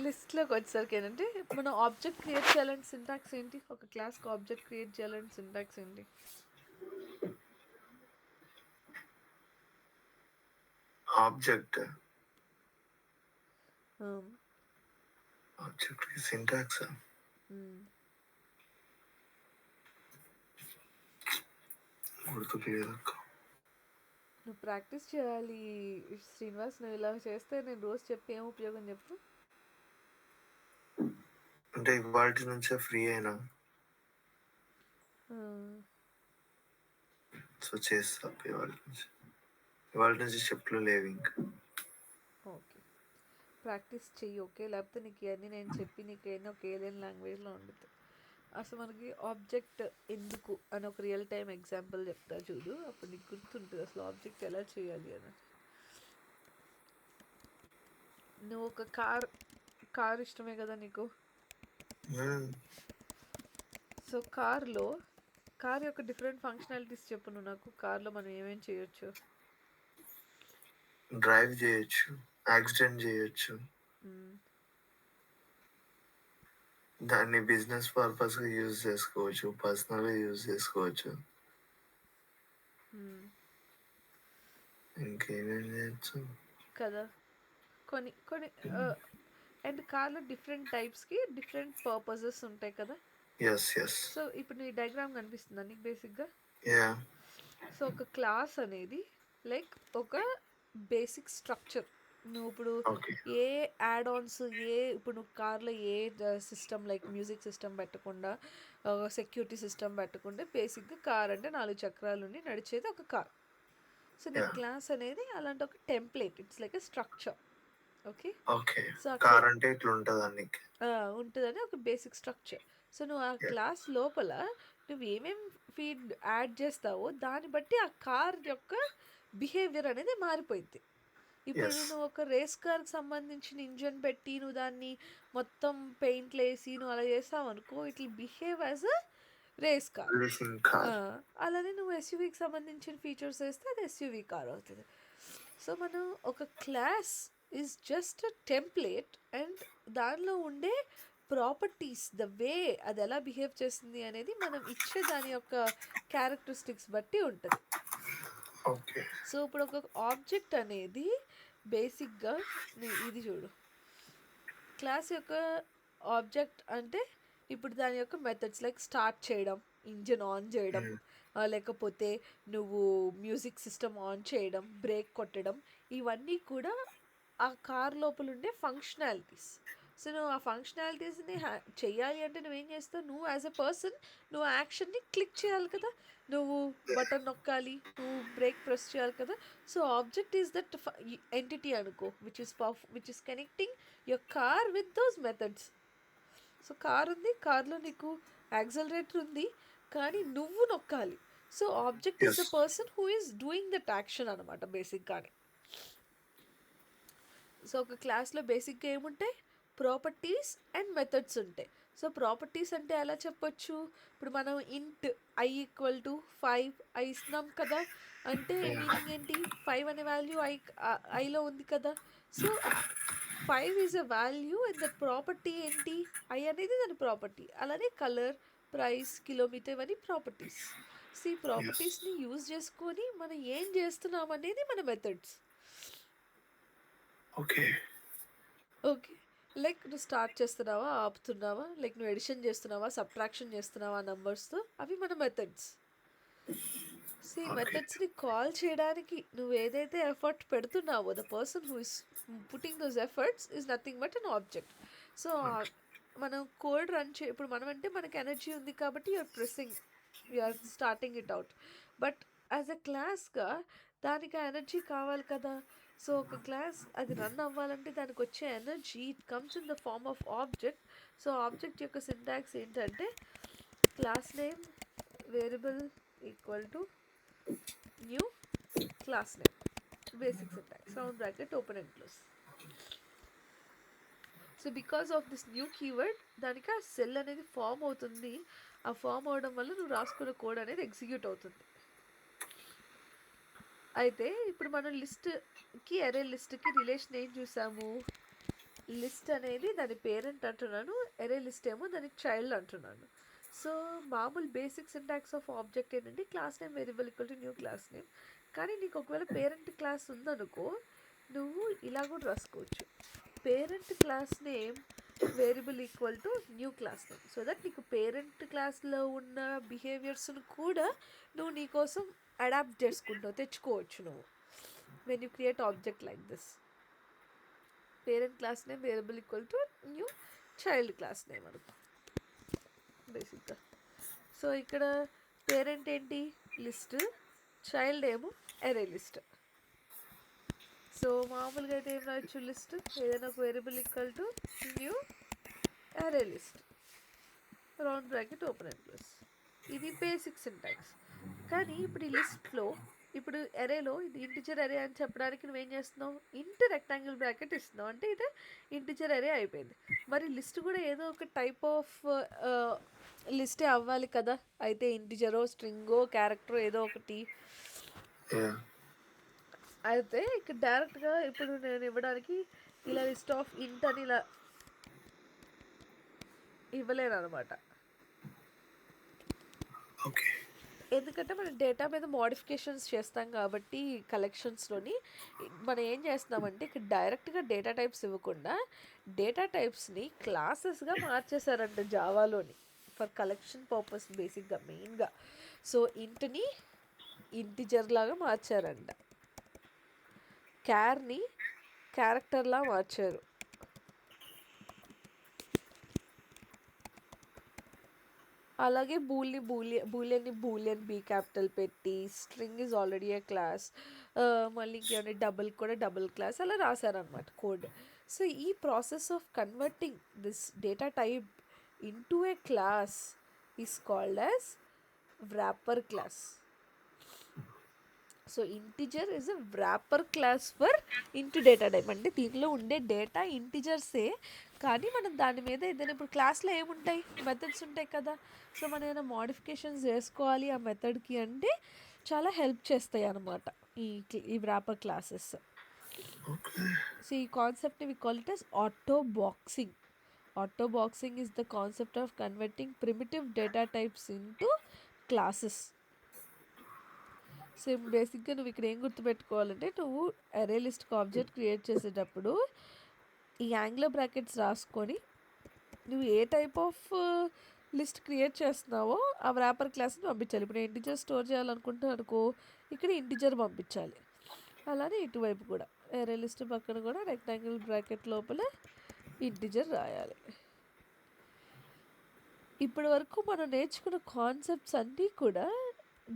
S2: లిస్ట్లోకి వచ్చేసరికి ఏంటంటే మనం ఆబ్జెక్ట్ క్రియేట్ చేయాలంటే సింటాక్స్ ఏంటి, ఒక క్లాస్కి ఆబ్జెక్ట్ క్రియేట్ చేయాలంటే సింటాక్స్ ఏంటి?
S1: Object
S2: Um,
S1: ఆబ్జెక్ట్‌కి సింటాక్సా? గుర్తుకులేదక్క.
S2: నువ్వు ప్రాక్టీస్ చేయాలి శ్రీనివాస్. నువ్వు ఇలా చేస్తే నేను రోజు చెప్పి ఏం ఉపయోగం చెప్పు.
S1: అంటే ఇవాల్టి నుంచే ఫ్రీ అయినా, సో చేస్తా ఇవాళ నుంచి చెప్పులు లేవు ఇంకా.
S2: ఓకే, ప్రాక్టీస్ చెయ్యి. ఓకే, లేకపోతే నీకు ఇవన్నీ నేను చెప్పి నీకు ఏదైనా ఒక ఏలియన్ లాంగ్వేజ్లో ఉంటుంది. అసలు మనకి ఆబ్జెక్ట్ ఎందుకు అని ఒక రియల్ టైం ఎగ్జాంపుల్ చెప్తా చూడు, అప్పుడు నీకు గుర్తుంటుంది అసలు ఆబ్జెక్ట్ ఎలా చేయాలి అని. నువ్వు ఒక కార్ ఇష్టమే కదా నీకు. సో కార్ యొక్క డిఫరెంట్ ఫంక్షనాలిటీస్ చెప్పు నువ్వు నాకు. కార్లో మనం ఏమేమి చేయొచ్చు?
S1: డ్రైవ్ చేయొచ్చు, యాక్సిడెంట్ చేయొచ్చు, దాన్ని బిజినెస్ పర్పస్గా యూజ్ చేసుకోవచ్చు, పర్సనల్గా యూజ్ చేసుకోవచ్చు, ఇంకేమేం చేయొచ్చు
S2: కదా. కొన్ని అండ్ కార్లో డిఫరెంట్ టైప్స్కి డిఫరెంట్ పర్పసెస్ ఉంటాయి కదా. సో ఇప్పుడు నీ డయాగ్రామ్ కనిపిస్తుందా నీకు బేసిక్గా? సో ఒక క్లాస్ అనేది లైక్ ఒక బేసిక్ స్ట్రక్చర్. నువ్వు ఇప్పుడు ఏ యాడ్ ఆన్స్ ఇప్పుడు నువ్వు కార్లో ఏ సిస్టమ్ లైక్ మ్యూజిక్ సిస్టమ్ పెట్టకుండా, సెక్యూరిటీ సిస్టమ్ పెట్టకుండా, బేసిక్గా కార్ అంటే 4 చక్రాలు ఉండి నడిచేది ఒక కార్. సో నీ క్లాస్ అనేది అలాంటి ఒక template, it's like a structure. Okay, so
S1: car అంటే ఇట్లా
S2: ఉంటుందని ఒక బేసిక్ స్ట్రక్చర్. సో నువ్వు ఆ క్లాస్ లోపల నువ్వు ఏమేమి ఫీడ్ యాడ్ చేస్తావో దాన్ని బట్టి ఆ కార్ యొక్క బిహేవియర్ అనేది మారిపోయింది. ఇప్పుడు నువ్వు ఒక రేస్ కార్కి సంబంధించిన ఇంజన్ పెట్టి నువ్వు దాన్ని మొత్తం పెయింట్లు వేసి నువ్వు అలా చేస్తావు అనుకో, it will behave as a race car. అలానే నువ్వు ఎస్యూవీకి సంబంధించిన ఫీచర్స్ వేస్తే అది ఎస్యూవీ కార్ అవుతుంది. సో మనం ఒక class is just a template and దానిలో ఉండే ప్రాపర్టీస్, ద వే అది ఎలా బిహేవ్ చేస్తుంది అనేది మనం ఇచ్చే దాని యొక్క క్యారెక్టరిస్టిక్స్ బట్టి ఉంటుంది. సో ఇప్పుడు ఒక ఆబ్జెక్ట్ అనేది బేసిక్గా ఇది చూడు, క్లాస్ యొక్క ఆబ్జెక్ట్ అంటే ఇప్పుడు దాని యొక్క మెథడ్స్ లైక్ స్టార్ట్ చేయడం, ఇంజిన్ ఆన్ చేయడం, లేకపోతే నువ్వు మ్యూజిక్ సిస్టమ్ ఆన్ చేయడం, బ్రేక్ కొట్టడం, ఇవన్నీ కూడా ఆ కార్ లోపల ఉండే ఫంక్షనాలిటీస్. సో నువ్వు ఆ ఫంక్షనాలిటీస్ని చెయ్యాలి అంటే నువ్వేం చేస్తావు, నువ్వు యాజ్ ఎ పర్సన్ నువ్వు యాక్షన్ని క్లిక్ చేయాలి కదా, నువ్వు బటన్ నొక్కాలి, నువ్వు బ్రేక్ ప్రెస్ చేయాలి కదా. So object is that entity అనుకో which is connecting your car with those methods. So car ఉంది, కార్లో నీకు యాక్సలరేటర్ ఉంది, కానీ నువ్వు నొక్కాలి. So object is the person who is doing that action అనమాట బేసిక్గానే. సో ఒక క్లాస్లో బేసిక్గా ఏముంటాయి, ప్రాపర్టీస్ అండ్ మెథడ్స్ ఉంటాయి. సో ప్రాపర్టీస్ అంటే ఎలా చెప్పొచ్చు, ఇప్పుడు మనం ఇంట్ i=5 ఇస్తున్నాం కదా, అంటే మీనింగ్ ఏంటి, 5 అనే వాల్యూ ఐలో ఉంది కదా. So 5 is a value and that property ఏంటి, ఐ అనేది దాని ప్రాపర్టీ. అలానే కలర్, ప్రైస్, కిలోమీటర్, ఇవన్నీ ప్రాపర్టీస్. సో ఈ ప్రాపర్టీస్ని యూజ్ చేసుకొని మనం ఏం చేస్తున్నాం అనేది మన మెథడ్స్. ఓకే, లైక్ నువ్వు స్టార్ట్ చేస్తున్నావా, ఆపుతున్నావా, లైక్ నువ్వు ఎడిషన్ చేస్తున్నావా, సబ్ట్రాక్షన్ చేస్తున్నావా నంబర్స్తో, అవి మన మెథడ్స్. సో ఈ మెథడ్స్ని కాల్ చేయడానికి నువ్వు ఏదైతే ఎఫర్ట్ పెడుతున్నావో, the person who is putting those efforts is nothing but an object. So మనం కోడ్ రన్ ఇప్పుడు మనం అంటే మనకి ఎనర్జీ ఉంది కాబట్టి you're starting it out. But as a క్లాస్గా దానికి ఆ ఎనర్జీ కావాలి కదా. సో ఒక క్లాస్ అది రన్ అవ్వాలంటే దానికి వచ్చే energy it comes in the form of object. So object యొక్క సింటాక్స్ ఏంటంటే class name variable equal to new class name, basic syntax, round bracket open and close. So because of this new keyword దానికి ఆ సెల్ అనేది ఫామ్ అవుతుంది. ఆ ఫామ్ అవడం వల్ల నువ్వు రాసుకున్న కోడ్ అనేది ఎగ్జిక్యూట్ అవుతుంది. అయితే ఇప్పుడు మనం లిస్ట్కి అరే లిస్ట్కి రిలేషన్ ఏం చూసాము? లిస్ట్ అనేది దాని పేరెంట్ అంటున్నాను, అరే లిస్ట్ ఏమో దానికి చైల్డ్ అంటున్నాను. సో మామూలు బేసిక్ సింటాక్స్ ఆఫ్ ఆబ్జెక్ట్ ఏంటంటే class name variable equal to new class name. కానీ నీకు ఒకవేళ పేరెంట్ క్లాస్ ఉందనుకో నువ్వు ఇలా కూడా రాసుకోవచ్చు, parent class name variable equal to new class name. So that నీకు పేరెంట్ క్లాస్లో ఉన్న బిహేవియర్స్ను కూడా నువ్వు నీకోసం అడాప్ట్ చేసుకుంటావు, తెచ్చుకోవచ్చు నువ్వు when you create object like this. Parent class name variable equal to new child class name అనుకో బేసిక్గా. సో ఇక్కడ పేరెంట్ ఏంటి? లిస్ట్, చైల్డ్ ఏమో అరే లిస్ట్. సో మామూలుగా అయితే ఏం రాయొచ్చు? లిస్ట్ ఏదైనా ఒక వేరియబుల్ ఈక్వల్ టు న్యూ అరే list, round bracket open and close. ఇది బేసిక్ సింటాక్స్. కానీ ఇప్పుడు ఈ లిస్ట్లో ఇప్పుడు అరేలో ఇది ఇంటిజర్ అరే అని చెప్పడానికి నువ్వేం చేస్తున్నావు? ఇంట్ రెక్టాంగిల్ బ్రాకెట్ ఇస్తున్నావు, అంటే ఇది ఇంటిజర్ అరే అయిపోయింది. మరి లిస్ట్ కూడా ఏదో ఒక టైప్ ఆఫ్ లిస్టే అవ్వాలి కదా, అయితే ఇంటిజరో స్ట్రింగో క్యారెక్టరో ఏదో ఒకటి. అయితే ఇక్కడ డైరెక్ట్గా ఇప్పుడు నేను ఇవ్వడానికి ఇలా లిస్ట్ ఆఫ్ ఇంట్ అని ఇలా ఇవ్వలేను అనమాట. ఎందుకంటే మనం డేటా మీద మోడిఫికేషన్స్ చేస్తాం కాబట్టి కలెక్షన్స్లోని మనం ఏం చేస్తున్నామంటే ఇక్కడ డైరెక్ట్గా డేటా టైప్స్ ఇవ్వకుండా డేటా టైప్స్ని క్లాసెస్గా మార్చేశారంట జావాలోని ఫర్ కలెక్షన్ పర్పస్ బేసిక్గా మెయిన్గా. సో ఇంట్ని ఇంటిజర్ లాగా మార్చారంట, క్యార్ని క్యారెక్టర్లా మార్చారు, అలాగే బూలియన్ని బూలియన్ బీ క్యాపిటల్ పెట్టి string is already A class, మళ్ళీ ఇంకేమైనా డబుల్ కూడా డబుల్ క్లాస్ అలా రాశారనమాట కోడ్. సో ఈ process of converting this data type into A class is called as wrapper class. So integer is a wrapper class for into data type. అంటే దీనిలో ఉండే డేటా ఇంటిజర్సే, కానీ మనం దాని మీద ఏదైనా ఇప్పుడు క్లాస్లో ఏముంటాయి? మెథడ్స్ ఉంటాయి కదా. సో మనం ఏదైనా మోడిఫికేషన్స్ చేసుకోవాలి ఆ మెథడ్కి అంటే చాలా హెల్ప్ చేస్తాయి అన్నమాట ఈ వ్రాపర్ క్లాసెస్. సో ఈ కాన్సెప్ట్ని we call it as auto boxing. Auto boxing is the concept of converting primitive data types into classes. So బేసిక్గా నువ్వు ఇక్కడ ఏం గుర్తుపెట్టుకోవాలంటే నువ్వు అరే లిస్ట్కి ఆబ్జెక్ట్ క్రియేట్ చేసేటప్పుడు ఈ యాంగులర్ బ్రాకెట్స్ రాసుకొని నువ్వు ఏ టైప్ ఆఫ్ లిస్ట్ క్రియేట్ చేస్తున్నావో ఆ వ్రాపర్ క్లాస్ని పంపించాలి. ఇప్పుడు ఇంటిజర్ స్టోర్ చేయాలనుకుంటున్నా అనుకో ఇక్కడ ఇంటిజర్ పంపించాలి. అలానే ఇటువైపు కూడా అరే లిస్ట్ పక్కన కూడా రెక్టాంగిల్ బ్రాకెట్ లోపల ఇంటిజర్ రాయాలి. ఇప్పటి వరకు మనం నేర్చుకున్న కాన్సెప్ట్స్ అన్నీ కూడా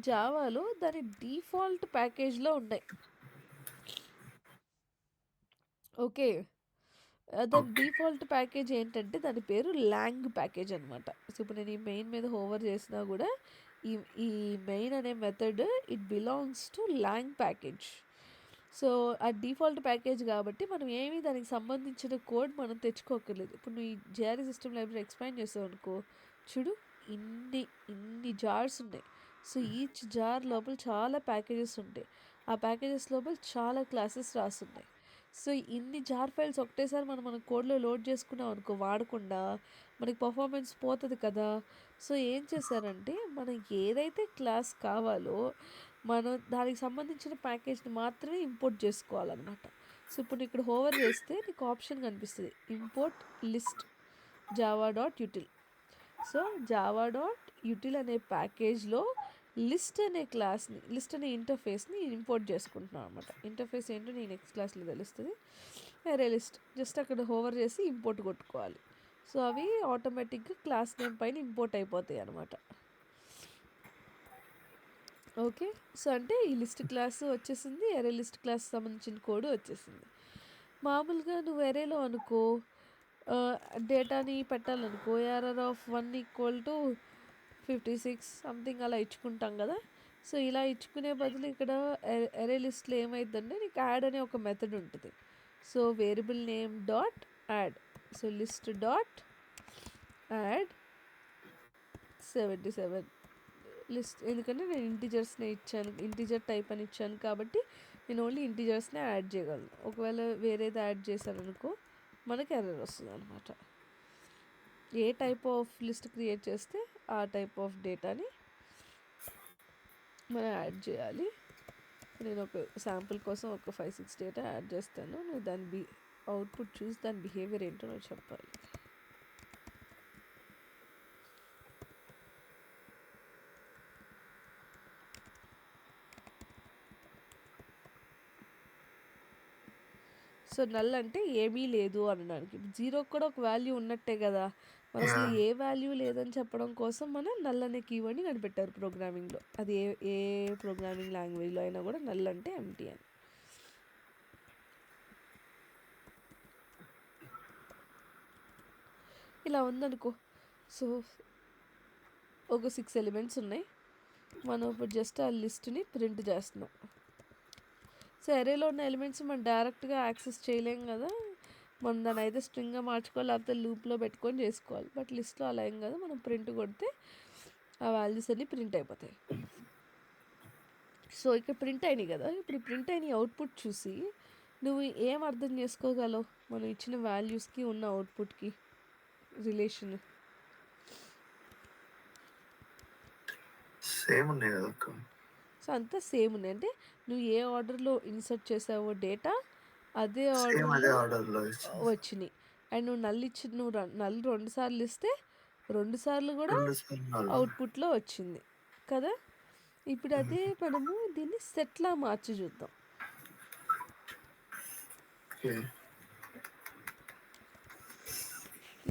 S2: జావాలో దాని డిఫాల్ట్ ప్యాకేజ్లో ఉన్నాయి. ఓకే, దాని డిఫాల్ట్ ప్యాకేజ్ ఏంటంటే దాని పేరు లాంగ్ ప్యాకేజ్ అనమాట. సో ఇప్పుడు నేను ఈ మెయిన్ మీద హోవర్ చేసినా కూడా ఈ మెయిన్ అనే method it belongs to long package. So ఆ డిఫాల్ట్ ప్యాకేజ్ కాబట్టి మనం ఏమీ దానికి సంబంధించిన కోడ్ మనం తెచ్చుకోకర్లేదు. ఇప్పుడు నువ్వు ఈ జేఆర్ఈ సిస్టమ్ లైబ్రరీ ఎక్స్పాండ్ చేసావు అనుకో, చూడు ఇన్ని జార్స్ ఉన్నాయి. సో ఈచ్ జార్ లోపల చాలా ప్యాకేజెస్ ఉంటాయి, ఆ ప్యాకేజెస్ లోపల చాలా క్లాసెస్ రాస్తున్నాయి. సో ఇన్ని జార్ ఫైల్స్ ఒకటేసారి మన కోడ్లో లోడ్ చేసుకున్నాం అనుకో వాడకుండా మనకి పర్ఫార్మెన్స్ పోతుంది కదా. సో ఏం చేశారంటే మనకి ఏదైతే క్లాస్ కావాలో మనం దానికి సంబంధించిన ప్యాకేజ్ని మాత్రమే ఇంపోర్ట్ చేసుకోవాలన్నమాట. సో ఇప్పుడు ఇక్కడ హోవర్ చేస్తే నీకు ఆప్షన్ కనిపిస్తుంది import list java.util. So java.util అనే ప్యాకేజ్లో లిస్ట్ అనే క్లాస్ని, లిస్ట్ అనే ఇంటర్ఫేస్ని ఇంపోర్ట్ చేసుకుంటున్నాను అనమాట. ఇంటర్ఫేస్ ఏంటో నేను నెక్స్ట్ క్లాస్లో తెలుస్తుంది. అరే లిస్ట్ జస్ట్ అక్కడ హోవర్ చేసి ఇంపోర్ట్ కొట్టుకోవాలి. సో అవి ఆటోమేటిక్గా క్లాస్ నేమ్ పైన ఇంపోర్ట్ అయిపోతాయి అనమాట. ఓకే. సో, అంటే ఈ లిస్ట్ క్లాస్ వచ్చేసింది. అరే లిస్ట్ క్లాస్‌కి సంబంధించిన కోడ్ వచ్చేసింది. మామూలుగా నువ్వు అరేలో అనుకో డేటాని పెట్టాలనుకో ARR of 1 equal to 56 something అలా ఇచ్చుకుంటాం కదా. సో ఇలా ఇచ్చుకునే బదులు ఇక్కడ అరే లిస్ట్లో ఏమైందంటే నీకు యాడ్ అనే ఒక మెథడ్ ఉంటుంది. So variable name dot add, so list dot add 77 list, ఎందుకంటే నేను ఇంటీజర్స్నే ఇచ్చాను, ఇంటీజర్ టైప్ అని ఇచ్చాను కాబట్టి నేను ఓన్లీ ఇంటీజర్స్నే యాడ్ చేయగలను. ఒకవేళ వేరేది యాడ్ చేశాను అనుకో మనకి ఎర్రర్ వస్తుంది అనమాట. ఏ టైప్ ఆఫ్ లిస్ట్ క్రియేట్ చేస్తే ఆ టైప్ ఆఫ్ డేటాని మనం యాడ్ చేయాలి. నేను ఒక శాంపుల్ కోసం ఒక 5-6 డేటా యాడ్ చేస్తాను. నువ్వు దాని అవుట్పుట్ చూసి దాని బిహేవియర్ ఏంటో నువ్వు చెప్పాలి. సో నల్ అంటే ఏమీ లేదు అనడానికి, జీరోకి కూడా ఒక వాల్యూ ఉన్నట్టే కదా. మరి అసలు ఏ వాల్యూ లేదని చెప్పడం కోసం మనం నల్ అనే కీవర్డ్ని కనిపెట్టారు ప్రోగ్రామింగ్లో. అది ఏ ప్రోగ్రామింగ్ లాంగ్వేజ్లో అయినా కూడా నల్ అంటే ఎంటీ అని. ఇలా ఉందనుకో. సో ఒక 6 ఎలిమెంట్స్ ఉన్నాయి. మనం ఇప్పుడు జస్ట్ ఆ లిస్ట్ని ప్రింట్ చేస్తున్నాం. సో అరేలో ఉన్న ఎలిమెంట్స్ మనం డైరెక్ట్గా యాక్సెస్ చేయలేం కదా. మనం దాన్ని అయితే స్ట్రింగ్గా మార్చుకోవాలి, లేకపోతే లూప్లో పెట్టుకొని చేసుకోవాలి. బట్ లిస్ట్లో అలా ఏం కదా, మనం ప్రింట్ కొడితే ఆ వాల్యూస్ అన్నీ ప్రింట్ అయిపోతాయి. సో ఇక్కడ ప్రింట్ అయినాయి కదా. ఇప్పుడు ప్రింట్ అయిన అవుట్పుట్ చూసి నువ్వు ఏం అర్థం చేసుకోగలవు మనం ఇచ్చిన వాల్యూస్కి ఉన్న అవుట్పుట్కి రిలేషన్?
S1: సేమ్ ఉన్నాయి కదా.
S2: సో అంతా సేమ్ ఉన్నాయి అంటే నువ్వు ఏ ఆర్డర్లో ఇన్సర్ట్ చేసావో డేటా అదే
S1: ఆర్డర్లో
S2: వచ్చినాయి. అండ్ నువ్వు నువ్వు నల్ 2 సార్లు ఇస్తే 2 సార్లు కూడా అవుట్పుట్లో వచ్చింది కదా. ఇప్పుడు అదే మనము దీన్ని సెట్లా మార్చి చూద్దాం.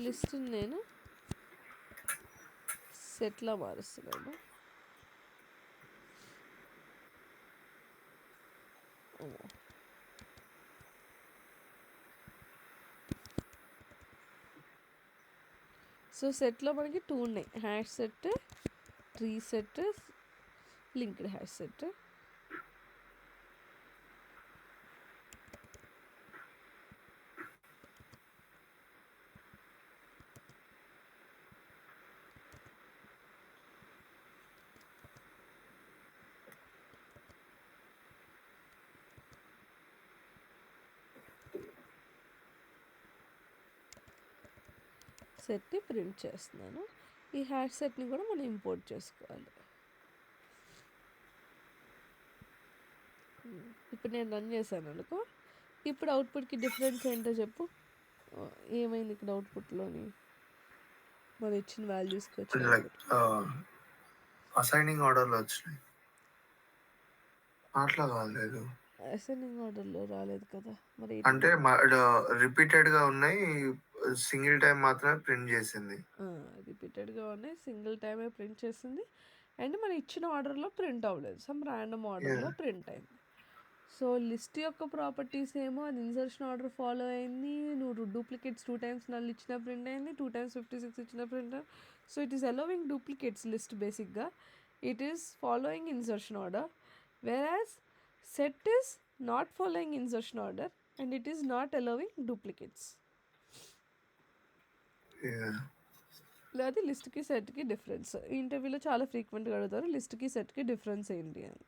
S2: లిస్ట్ నేను సెట్లా మారుస్తున్నాను. సో సెట్లో మనకి 2 ఉన్నాయి, hash set, tree set, linked hash set. సెట్ని ప్రింట్ చేస్తున్నాను. ఈ హ్యాష్ సెట్ని కూడా మనం ఇంపోర్ట్ చేసుకోవాలి. ఇప్పుడు నేను రన్ చేశాను అనుకో. ఇప్పుడు అవుట్పుట్కి డిఫరెన్స్ ఏంటో చెప్పు. ఏమైంది ఇక్కడ అవుట్పుట్లోని మనం ఇచ్చిన వాల్యూస్కి వచ్చిన
S1: అసైనింగ్ ఆర్డర్లో వచ్చినాయి. అట్లా కాలేదు,
S2: అసైనింగ్ ఆర్డర్లో రాలేదు కదా. మరి
S1: అంటే రిపీటెడ్గా ఉన్నాయి, సింగిల్ టైం మాత్రమే ప్రింట్ చేసింది.
S2: రిపీటెడ్గా ఉన్నాయి, సింగిల్ టైమే ప్రింట్ చేసింది. అండ్ మనం ఇచ్చిన ఆర్డర్లో ప్రింట్ అవ్వలేదు, సమ్ ర్యాండమ్ ఆర్డర్లో ప్రింట్ అయింది. సో లిస్ట్ యొక్క ప్రాపర్టీస్ ఏమో అది ఇన్సర్షన్ ఆర్డర్ ఫాలో అయింది. నువ్వు డూప్లికేట్స్ 2 times నల్ ఇచ్చిన ప్రింట్ అయింది, 2 times 56 ఇచ్చిన ప్రింట్. So it is allowing duplicates list. బేసిక్గా it is following insertion order, whereas set is not following insertion order and it is not allowing duplicates. లేదా లిస్ట్కి సెట్కి డిఫరెన్స్ ఈ ఇంటర్వ్యూలో చాలా ఫ్రీక్వెంట్గా అడుగుతారు, లిస్ట్కి సెట్కి డిఫరెన్స్ ఏంటి అని.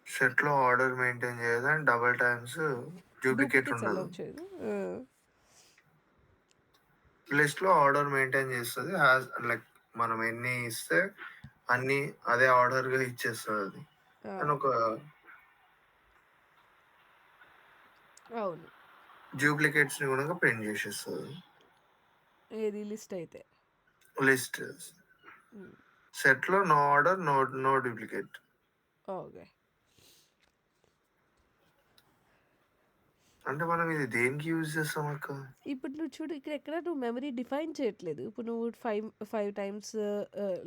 S1: సెట్లో ఆర్డర్ మెయింటైన్ చేయదు అండ్ డబుల్ టైమ్స్ డూప్లికేట్ ఉండదు. లిస్ట్లో ఆర్డర్ మెయింటైన్ చేస్తుంది, లైక్ మనం ఎన్ని ఇస్తే అన్ని అదే ఆర్డర్గా ఇచ్చేస్తుంది అది. ఒక
S2: అవును,
S1: డూప్లికేట్స్ని కూడా ప్రింట్ చేసేస్తుంది.
S2: ఏది లిస్ట్ అయితే.
S1: లిస్ట్ సెట్లో no order, no duplicate.
S2: Okay.
S1: అంటే మనం ఇది దేనికి యూజ్ చేస్తాం అక్క?
S2: ఇప్పుడు నువ్వు చూడు ఇక్కడ ఎక్కడ నువ్వు మెమరీ డిఫైన్ చేయట్లేదు. ఇప్పుడు నువ్వు 5 టైమ్స్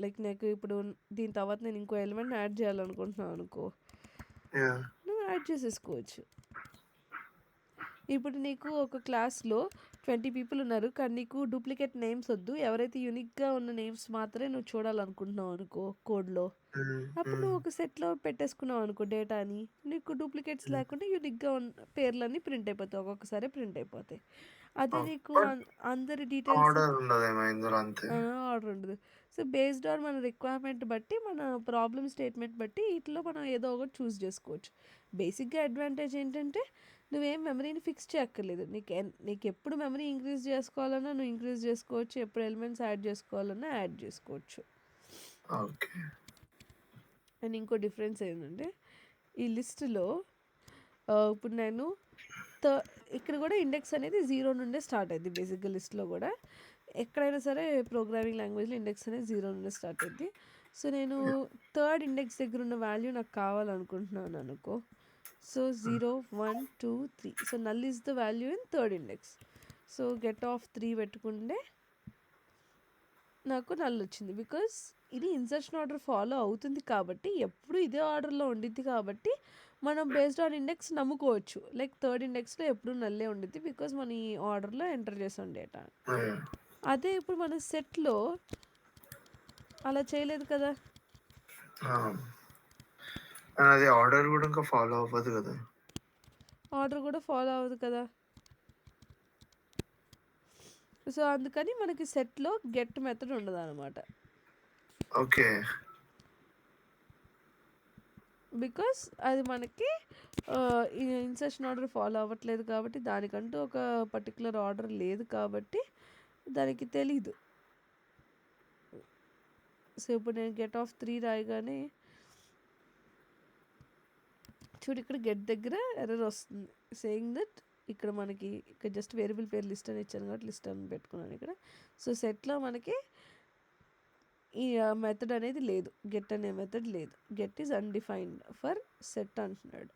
S2: లైక్ నాకు ఇప్పుడు దీని తర్వాత నేను ఇంకో ఎలిమెంట్ యాడ్ చేయాలనుకుంటున్నావు అనుకో,
S1: యాహ్!
S2: నువ్వు యాడ్ చేసేసుకోవచ్చు. ఇప్పుడు నీకు ఒక క్లాస్‌లో 20 పీపుల్ ఉన్నారు. కానీ నీకు డూప్లికేట్ నేమ్స్ వద్దు. ఎవరైతే యూనిక్‌గా ఉన్న నేమ్స్ మాత్రమే నువ్వు చూడాలనుకుంటున్నావు అనుకో కోడ్‌లో. అప్పుడు నువ్వు ఒక సెట్‌లో పెట్టేసుకున్నావు అనుకో డేటాని. నీకు డూప్లికేట్స్ లేకుండా యూనిక్‌గా ఉన్న పేర్లన్నీ ప్రింట్ అయిపోతాయి. ఒక్కొక్కసారే ప్రింట్ అయిపోతాయి. అదే నీకు
S1: బట్
S2: అందరి డీటెయిల్స్
S1: ఆర్డర్ ఉండదేమో ఇందులో అంతే.
S2: ఆర్డర్ ఉండదు. సో, బేస్డ్ ఆన్ మన రిక్వైర్మెంట్ బట్టి, మన ప్రాబ్లమ్ స్టేట్మెంట్ బట్టి వీటిలో మనం ఏదో ఒకటి చూస్ చేసుకోవచ్చు. బేసిక్‌గా అడ్వాంటేజ్ ఏంటంటే నువ్వేం మెమరీని ఫిక్స్ చేయక్కర్లేదు. నీకెప్పుడు మెమరీ ఇంక్రీజ్ చేసుకోవాలన్నా నువ్వు ఇంక్రీజ్ చేసుకోవచ్చు. ఎప్పుడు ఎలిమెంట్స్ యాడ్ చేసుకోవాలన్నా యాడ్ చేసుకోవచ్చు.
S1: ఓకే.
S2: అండ్ ఇంకో డిఫరెన్స్ ఏంటంటే ఈ లిస్టులో ఇప్పుడు నేను ఇక్కడ కూడా ఇండెక్స్ అనేది 0 నుండే స్టార్ట్ అయింది. బేసిక్‌గా లిస్ట్‌లో కూడా ఎక్కడైనా సరే ప్రోగ్రామింగ్ లాంగ్వేజ్‌లో ఇండెక్స్ అనేది 0 నుండే స్టార్ట్ అయింది. సో, నేను థర్డ్ ఇండెక్స్ దగ్గర ఉన్న వాల్యూ నాకు కావాలనుకుంటున్నాను అనుకో. So, 0, 1, 2, 3. So, null is the value in third index. So, get of 3 పెట్టుకుంటే నాకు null వచ్చింది. బికాస్ ఇది ఇన్సర్షన్ ఆర్డర్ ఫాలో అవుతుంది కాబట్టి ఎప్పుడు ఇదే ఆర్డర్లో ఉండిద్ది కాబట్టి మనం బేస్డ్ ఆన్ ఇండెక్స్ నమ్ముకోవచ్చు. లైక్ థర్డ్ ఇండెక్స్లో ఎప్పుడు నల్లే ఉండిద్ది బికాస్ మనం ఈ ఆర్డర్లో ఎంటర్ చేసాం డేటా. అదే ఇప్పుడు మన సెట్లో అలా చేయలేదు కదా.
S1: అది ఆర్డర్ కూడా ఇంకా ఫాలో అవ్వదు కదా.
S2: ఆర్డర్ కూడా ఫాలో అవ్వదు కదా. సో అందుకని మనకి సెట్లో గెట్ మెథడ్ ఉండదు అనమాట.
S1: ఓకే.
S2: బికాస్ అది మనకి ఇన్సర్షన్ ఆర్డర్ ఫాలో అవ్వట్లేదు కాబట్టి, దానికంటూ ఒక పర్టికులర్ ఆర్డర్ లేదు కాబట్టి దానికి తెలీదు. సో ఇప్పుడు నేను గెట్ ఆఫ్ 3 రాయగానే చూడు ఇక్కడ గెట్ దగ్గర ఎర్రర్ వస్తుంది సేయింగ్ దట్ ఇక్కడ మనకి ఇక్కడ జస్ట్ వేరియబుల్ పేరు లిస్ట్ అని ఇచ్చాను కాబట్టి లిస్ట్ అని పెట్టుకున్నాను ఇక్కడ. సో సెట్లో మనకి ఈ మెథడ్ అనేది లేదు, గెట్ అనే మెథడ్ లేదు. Get is undefined for set అంటున్నాడు.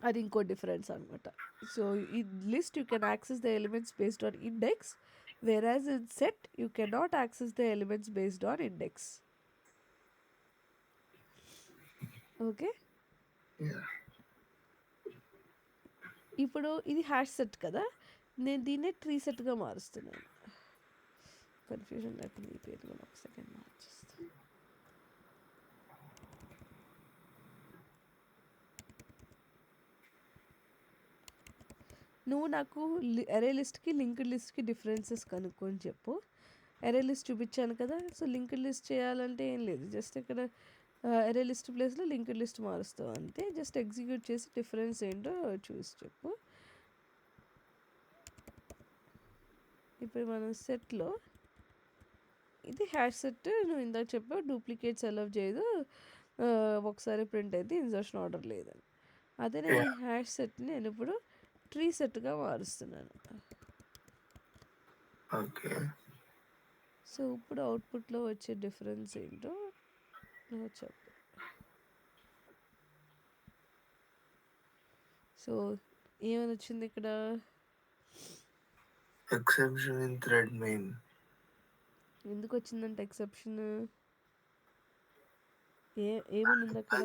S2: అది ఇంకో డిఫరెన్స్ అనమాట. సో ఈ list you can access the elements based on index, whereas in set you cannot access the elements based on index. Okay. ఇప్పుడు ఇది హ్యాష్ సెట్ కదా, నేను దీన్నే ట్రీ సెట్గా మారుస్తున్నాను. కన్ఫ్యూజన్ లేకుండా ఈ పేరు కూడా ఒక సెకండ్ మార్చేస్తాను. నువ్వు నాకు అరే లిస్ట్కి లింక్డ్ లిస్ట్కి డిఫరెన్సెస్ కనుక్కొని చెప్పు. అరే లిస్ట్ చూపించాను కదా. సో లింక్డ్ లిస్ట్ చేయాలంటే ఏం లేదు, జస్ట్ ఇక్కడ అరే లిస్ట్ ప్లేస్లో లింక్డ్ లిస్ట్ మారుస్తావు అంతే. జస్ట్ ఎగ్జిక్యూట్ చేసి డిఫరెన్స్ ఏంటో చూసి చెప్పు. ఇప్పుడు మనం సెట్లో ఇది హ్యాష్ సెట్, నువ్వు ఇందాక చెప్పావు డూప్లికేట్స్ అలౌ చేయదు, ఒకసారి ప్రింట్ అయితే ఇన్సర్షన్ ఆర్డర్ లేదని. అదే నేను ఈ హ్యాష్ సెట్ని నేను ఇప్పుడు ట్రీ సెట్గా మారుస్తున్నాను.
S1: ఓకే.
S2: సో ఇప్పుడు అవుట్పుట్లో వచ్చే డిఫరెన్స్ ఏంటో నువ్వు చెప్పు. సో ఏమని వచ్చింది ఇక్కడ?
S1: Exception in thread main.
S2: ఎందుకు వచ్చిందంటే ఎక్సెప్షన్ ఏమని ఉంది అక్కడ?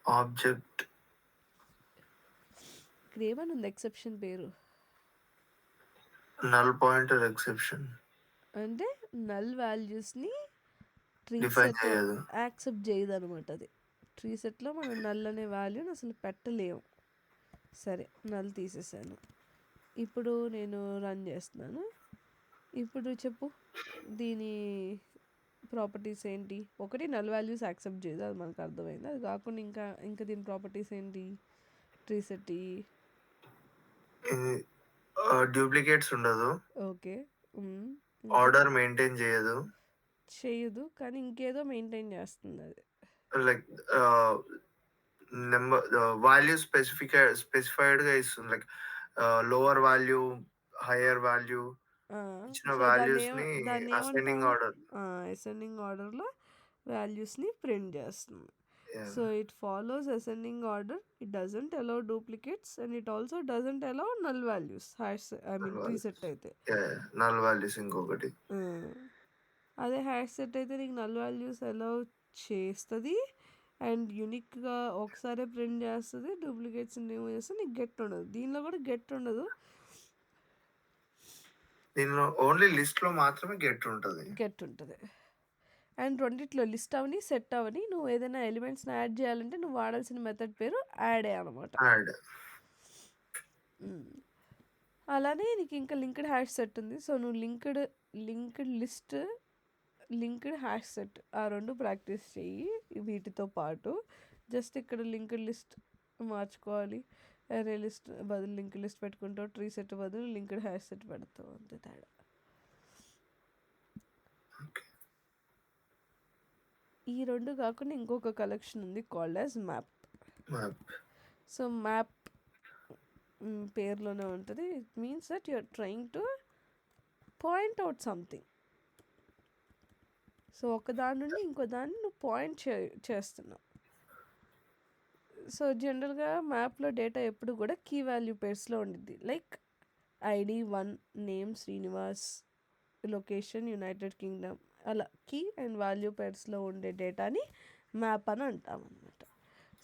S1: ఆబ్జెక్ట్
S2: ఇక్కడ ఏమని ఉంది ఎక్సెప్షన్ పేరు?
S1: Null pointer exception.
S2: అంటే నల్ వాల్యూస్ని ట్రీ
S1: డిఫైన్
S2: సెట్
S1: చేయదు,
S2: యాక్సెప్ట్ చేయదు అనమాట. అది ట్రీ సెట్లో మనం నల్ అనే వాల్యూని అసలు పెట్టలేము. సరే నల్ తీసేసాను. ఇప్పుడు నేను రన్ చేస్తున్నాను. ఇప్పుడు చెప్పు దీని ప్రాపర్టీస్ ఏంటి? ఒకటి నల్ వాల్యూస్ యాక్సెప్ట్ చేయదు, అది మనకు అర్థమైంది. అది కాకుండా ఇంకా దీని ప్రాపర్టీస్ ఏంటి? ట్రీ సెట్
S1: డూప్లికేట్స్ ఉండదు,
S2: ఓకే,
S1: ఆర్డర్ మెయింటైన్
S2: చేయదు కానీ ఇంకేదో మెయింటైన్ చేస్తుంది అది.
S1: లైక్ నెంబర్ వాల్యూ స్పెసిఫైడ్గా ఇస్తుంది, like lower value, higher value, ఇచ్చిన
S2: సో
S1: వాల్యూస్ని
S2: దాన్ని
S1: అసెండింగ్
S2: ఏమంటాము,
S1: ఆర్డర్.
S2: అసెండింగ్ ఆర్డర్లో వాల్యూస్ని ప్రింట్ చేస్తుంది.
S1: Yeah.
S2: So it follows ascending order, it doesn't allow duplicates and it also doesn't allow null values, I mean reset అయితే.
S1: నల్ వాల్యూస్ ఇంకొకటి.
S2: అదే హ్యాష్ సెట్ అయితే నీకు నల్ వాల్యూస్ అలౌ చేస్తుంది అండ్ యూనిక్గా ఒకసారి ప్రింట్ చేస్తుంది, డూప్లికేట్స్ రిమూవ్ చేస్తే నీకు గెట్ ఉండదు. దీనిలో కూడా గెట్ ఉండదు,
S1: దీనిలో ఓన్లీ లిస్ట్లో మాత్రమే గెట్ ఉంటుంది.
S2: అండ్ రెండిట్లో లిస్ట్ అవని సెట్ అవని నువ్వు ఏదైనా ఎలిమెంట్స్ని యాడ్ చేయాలంటే నువ్వు వాడాల్సిన మెథడ్ పేరు యాడ్ అనమాట. అలానే నీకు ఇంకా లింక్డ్ హ్యాష్ సెట్ ఉంది. సో నువ్వు linked list, linked hash set ఆ రెండు ప్రాక్టీస్ చెయ్యి వీటితో పాటు. జస్ట్ ఇక్కడ లింక్డ్ లిస్ట్ మార్చుకోవాలి, అరే లిస్ట్ బదులు లింక్డ్ లిస్ట్ పెట్టుకుంటావు, ట్రీ సెట్ బదులు లింక్డ్ హ్యాష్ సెట్ పెడతావు, అంతే తేడా. ఈ రెండు కాకుండా ఇంకొక కలెక్షన్ ఉంది called as map. So map పేరులోనే ఉంటుంది. It means that you're trying to point out something. So ఒక దాని నుండి ఇంకో దాన్ని నువ్వు పాయింట్ చేస్తున్నావు. సో జనరల్గా మ్యాప్లో డేటా ఎప్పుడు కూడా కీ వాల్యూ పేర్స్లో ఉండిద్ది. Like ID 1, name Srinivas, location United Kingdom, అలా కీ అండ్ వాల్యూ పేర్స్లో ఉండే డేటాని మ్యాప్ అని అంటాం అనమాట.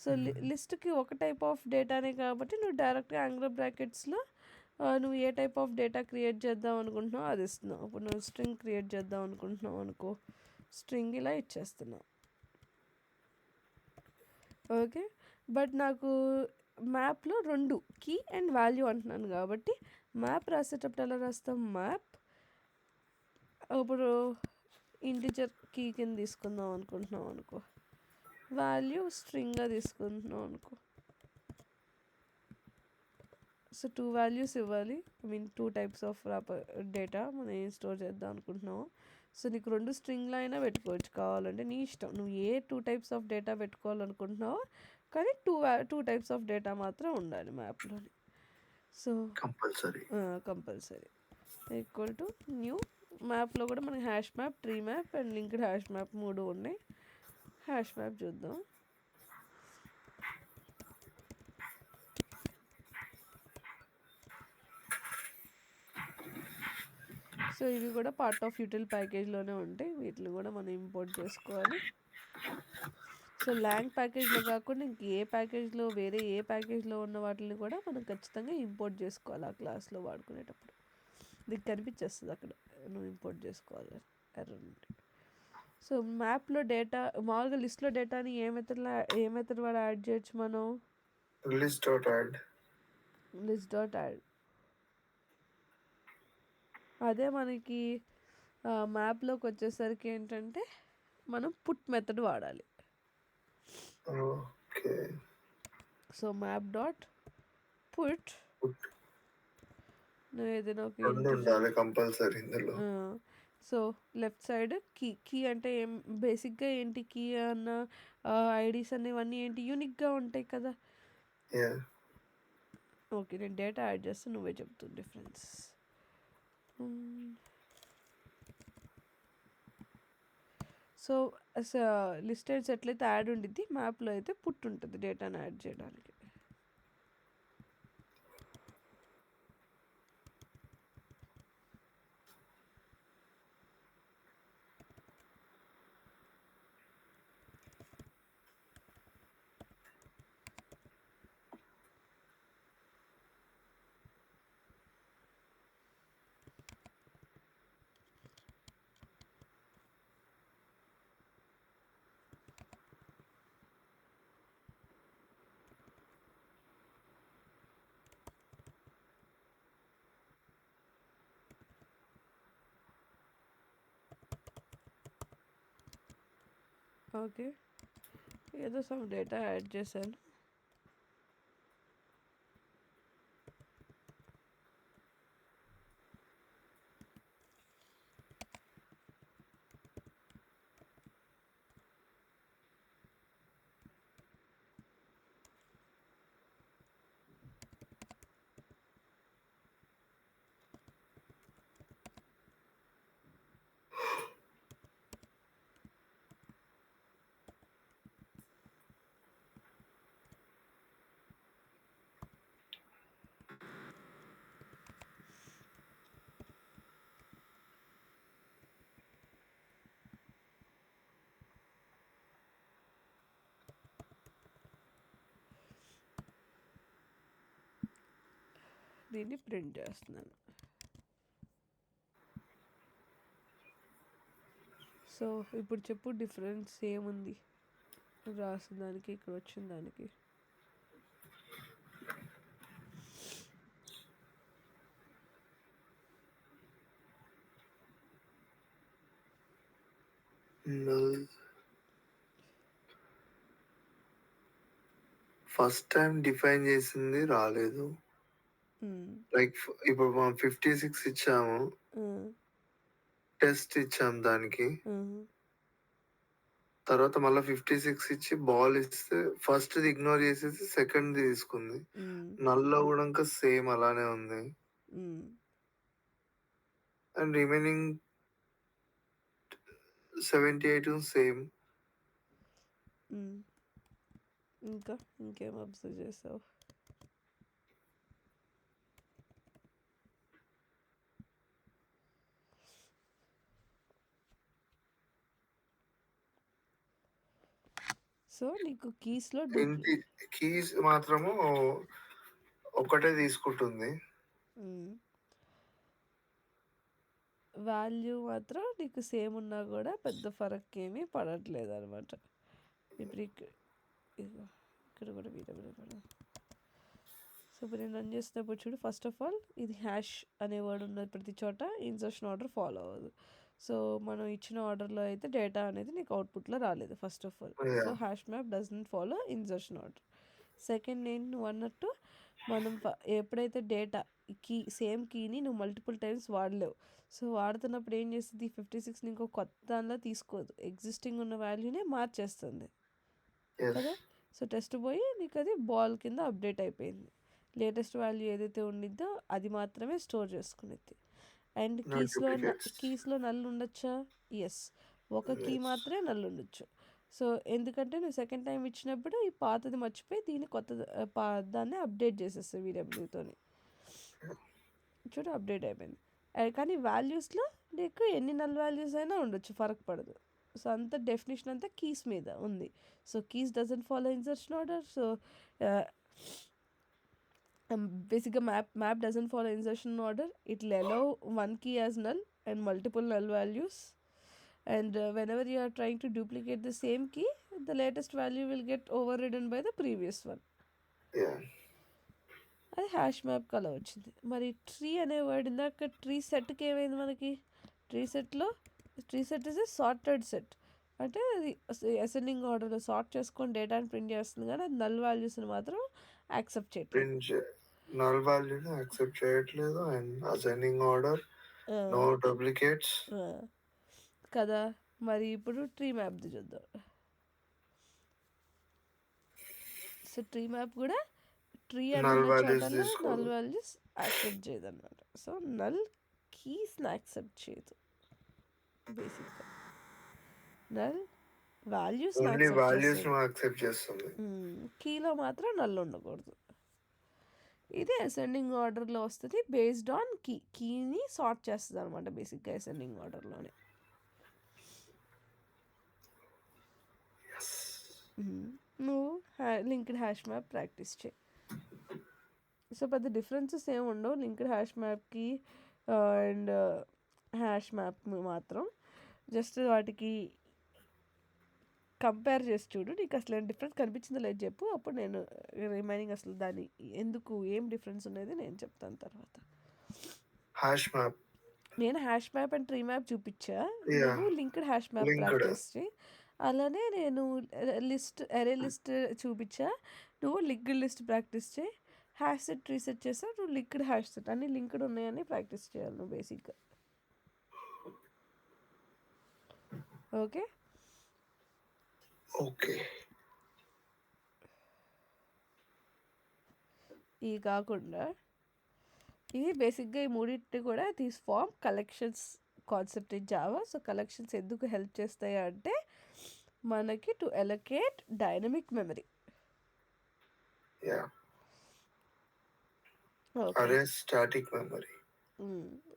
S2: సో లిస్ట్కి ఒక టైప్ ఆఫ్ డేటానే కాబట్టి నువ్వు డైరెక్ట్గా యాంగ్లర్ బ్రాకెట్స్లో నువ్వు ఏ టైప్ ఆఫ్ డేటా క్రియేట్ చేద్దాం అనుకుంటున్నావు అది ఇస్తున్నావు. ఇప్పుడు నువ్వు స్ట్రింగ్ క్రియేట్ చేద్దాం అనుకుంటున్నావు అనుకో, స్ట్రింగ్ ఇలా ఇచ్చేస్తున్నావు. ఓకే, బట్ నాకు మ్యాప్లో రెండు కీ అండ్ వాల్యూ అంటున్నాను కాబట్టి మ్యాప్ రాసేటప్పుడు ఎలా రాస్తాం, మ్యాప్ ఇప్పుడు ఇంటిజర్ కీ కింద తీసుకుందాం అనుకుంటున్నాం అనుకో, వాల్యూ స్ట్రింగ్గా తీసుకుంటున్నాం అనుకో. సో 2 వాల్యూస్ ఇవ్వాలి, I mean 2 types of data మనం ఏం స్టోర్ చేద్దాం అనుకుంటున్నాము. సో నీకు 2 స్ట్రింగ్లో అయినా పెట్టుకోవచ్చు కావాలంటే, నీ ఇష్టం నువ్వు ఏ 2 టైప్స్ ఆఫ్ డేటా పెట్టుకోవాలనుకుంటున్నావో, కానీ 2 టైప్స్ ఆఫ్ డేటా మాత్రం ఉండాలి మ్యాప్లోని. So compulsory equal to new. మ్యాప్లో కూడా మనకి hash map, tree map and linked hash map 3 ఉన్నాయి. హ్యాష్ మ్యాప్ చూద్దాం. సో ఇవి కూడా పార్ట్ ఆఫ్ యూటిల్ ప్యాకేజ్లోనే ఉంటాయి, వీటిని కూడా మనం ఇంపోర్ట్ చేసుకోవాలి. సో ల్యాంగ్ ప్యాకేజ్లో కాకుండా ఇంక ఏ ప్యాకేజ్లో, వేరే ఏ ప్యాకేజ్లో ఉన్న వాటిని కూడా మనం ఖచ్చితంగా ఇంపోర్ట్ చేసుకోవాలి ఆ క్లాస్లో వాడుకునేటప్పుడు. నీకు కనిపించేస్తుంది అక్కడ నువ్వు ఇంపోర్ట్ చేసుకోవాలి ఎర్రర్ నుండి. సో మ్యాప్లో డేటా మామూలుగా లిస్ట్లో డేటాని ఏ మెథడ్ వాడు యాడ్ చేయొచ్చు మనం,
S1: లిస్ట్
S2: డాట్ యాడ్. అదే మనకి మ్యాప్లోకి వచ్చేసరికి ఏంటంటే మనం పుట్ మెథడ్ వాడాలి. సో మ్యాప్ డాట్ పుట్, నువ్వు ఏదైనా
S1: compulsory.
S2: So left side key అంటే ఏం, బేసిక్గా ఏంటి కీ అన్న ఐడీస్ అనేవన్నీ ఏంటి యూనిక్గా ఉంటాయి కదా. ఓకే, నేను డేటా యాడ్ చేస్తే నువ్వే చెప్తుంది డిఫరెన్స్. సో లిస్టెడ్స్ ఎట్లయితే యాడ్ ఉండిద్ది, మ్యాప్లో అయితే పుట్ ఉంటుంది డేటాను యాడ్ చేయడానికి. ఓకే, ఏదో సమ్ డేటా యాడ్ చేశాను. దీన్ని ప్రింట్ చేస్తున్నాను. సో ఇప్పుడు చెప్పు డిఫరెన్స్ ఏముంది రాసిన దానికి ఇక్కడ వచ్చిన దానికి?
S1: ఫస్ట్ టైం డిఫైన్ చేసింది రాలేదు. లైక్ ఇప్పుడు మనం 56 ఇచ్చాము, టెస్ట్ ఇచ్చాం దానికి, తర్వాత మళ్ళీ 56 ఇచ్చి బాల్ ఇస్తే ఫస్ట్ ఇగ్నోర్ చేసేసి సెకండ్ తీసుకుంది. నల్లో కూడా ఇంకా సేమ్ అలానే ఉంది. And remaining 78 same.
S2: ఇంకా ఇంకేం అబ్జర్వ్ చేసావు? సో నీకు కీస్లో
S1: కీస్ మాత్రము ఒకటే తీసుకుంటుంది,
S2: వాల్యూ మాత్రం నీకు సేమ్ ఉన్నా కూడా పెద్ద ఫరక్ ఏమీ పడట్లేదు అనమాట. ఇప్పుడు ఇక్కడ కూడా వీడియో. సో ఇప్పుడు నేను రన్ చేసినప్పుడు చూడు, ఫస్ట్ ఆఫ్ ఆల్ ఇది హ్యాష్ అనే వర్డ్ ఉన్నది ప్రతి చోట ఇన్సర్షన్ ఆర్డర్ ఫాలో అవ్వదు. సో మనం ఇచ్చిన ఆర్డర్లో అయితే డేటా అనేది నీకు అవుట్పుట్లో రాలేదు first of all. So hash map doesn't follow insertion order. Second, నేను నువ్వు అన్నట్టు మనం ఎప్పుడైతే డేటా సేమ్ కీని నువ్వు మల్టిపుల్ టైమ్స్ వాడలేవు. సో వాడుతున్నప్పుడు ఏం చేస్తుంది, 56ని ఇంకో కొత్త దానిలో తీసుకోదు, ఎగ్జిస్టింగ్ ఉన్న వాల్యూనే మార్చేస్తుంది కదా. సో టెస్ట్ పోయి నీకు అది బాల్ కింద అప్డేట్ అయిపోయింది. లేటెస్ట్ వాల్యూ ఏదైతే ఉండిద్దో అది మాత్రమే స్టోర్ చేసుకునేది. అండ్ కీస్లో నల్ ఉండొచ్చా? ఎస్, ఒక కీ మాత్రమే నల్ ఉండొచ్చు. సో ఎందుకంటే నువ్వు సెకండ్ టైం ఇచ్చినప్పుడు ఈ పాతది మర్చిపోయి దీన్ని కొత్త దాన్ని అప్డేట్ చేసేస్తావు VWతో. చూడు అప్డేట్ అయిపోయింది. కానీ వాల్యూస్లో నీకు ఎన్ని నల్ వాల్యూస్ అయినా ఉండొచ్చు, ఫరక్ పడదు. సో అంత డెఫినేషన్ అంతా కీస్ మీద ఉంది. So keys doesn't follow insertion order. So basically map doesn't follow insertion order. It will allow one key as null and multiple null values, and whenever you are trying to duplicate the same key, the latest value will get overridden by the previous one. అది హ్యాష్ మ్యాప్ అలా వచ్చింది. మరి ట్రీ అనే వర్డ్ ఇందాక ట్రీ సెట్కి ఏమైంది మనకి? Tree set is a sorted set. అంటే అది అసెండింగ్ ఆర్డర్లో సార్ట్ చేసుకొని డేటాని ప్రింట్ చేస్తుంది, కానీ అది నల్ వాల్యూస్ని మాత్రం యాక్సెప్ట్ చేయట్లేదు.
S1: నల్ వాల్యూని యాక్సెప్ట్ చేయట్లేదు. And ascending order, no duplicates
S2: కదా. మరి ఇప్పుడు ట్రీ మ్యాప్ది చూద్దాం. సో ట్రీ మ్యాప్ కూడా ట్రీ అన్న చోటలో నల్ వాల్యూస్ యాక్సెప్ట్ చేయదు అనమాట. సో నల్ కీస్ని యాక్సెప్ట్ చేయదు బేసిక్గా. నల్ వాల్యూస్
S1: యాక్సెప్ట్ చేస్తుంది,
S2: కీలో మాత్రం నల్ ఉండకూడదు. ఇది అసెండింగ్ ఆర్డర్లో వస్తుంది బేస్డ్ ఆన్ కీని సార్ట్ చేస్తుంది అనమాట బేసిక్గా అసెండింగ్ ఆర్డర్లోనే. నువ్వు లింక్డ్ హ్యాష్ మ్యాప్ ప్రాక్టీస్ చేయి. సో పెద్ద డిఫరెన్సెస్ ఏమి ఉండవు లింక్డ్ హ్యాష్ మ్యాప్కి అండ్ హ్యాష్ మ్యాప్ మాత్రం. జస్ట్ వాటికి కంపేర్ చేసి చూడు, నీకు అసలు ఏం డిఫరెన్స్ కనిపించిందో లేదు చెప్పు, అప్పుడు నేను రిమైనింగ్ అసలు దాని ఎందుకు ఏం డిఫరెన్స్ ఉన్నది నేను చెప్తాను తర్వాత.
S1: హ్యాష్ మ్యాప్
S2: నేను hash map and tree map చూపించా, నువ్వు లింక్డ్ హ్యాష్ మ్యాప్ ప్రాక్టీస్ చేయి. అలానే నేను అరే లిస్ట్ చూపించా, నువ్వు లింక్డ్ లిస్ట్ ప్రాక్టీస్ చేయి. హ్యాష్ సెట్ ట్రీ సెట్ చేస్తావు, నువ్వు లింక్డ్ హ్యాష్ సెట్ అన్ని లింక్డ్ ఉన్నాయని ప్రాక్టీస్ చేయాలి నువ్వు బేసిక్గా. Okay
S1: okay.
S2: ఇవి కాకుండా ఇది బేసిక్గా ఈ మూడింటిని కూడా this form collections concept in Java. So collections ఎందుకు హెల్ప్ చేస్తాయి అంటే మనకి to allocate dynamic memory.
S1: Arrays static memory,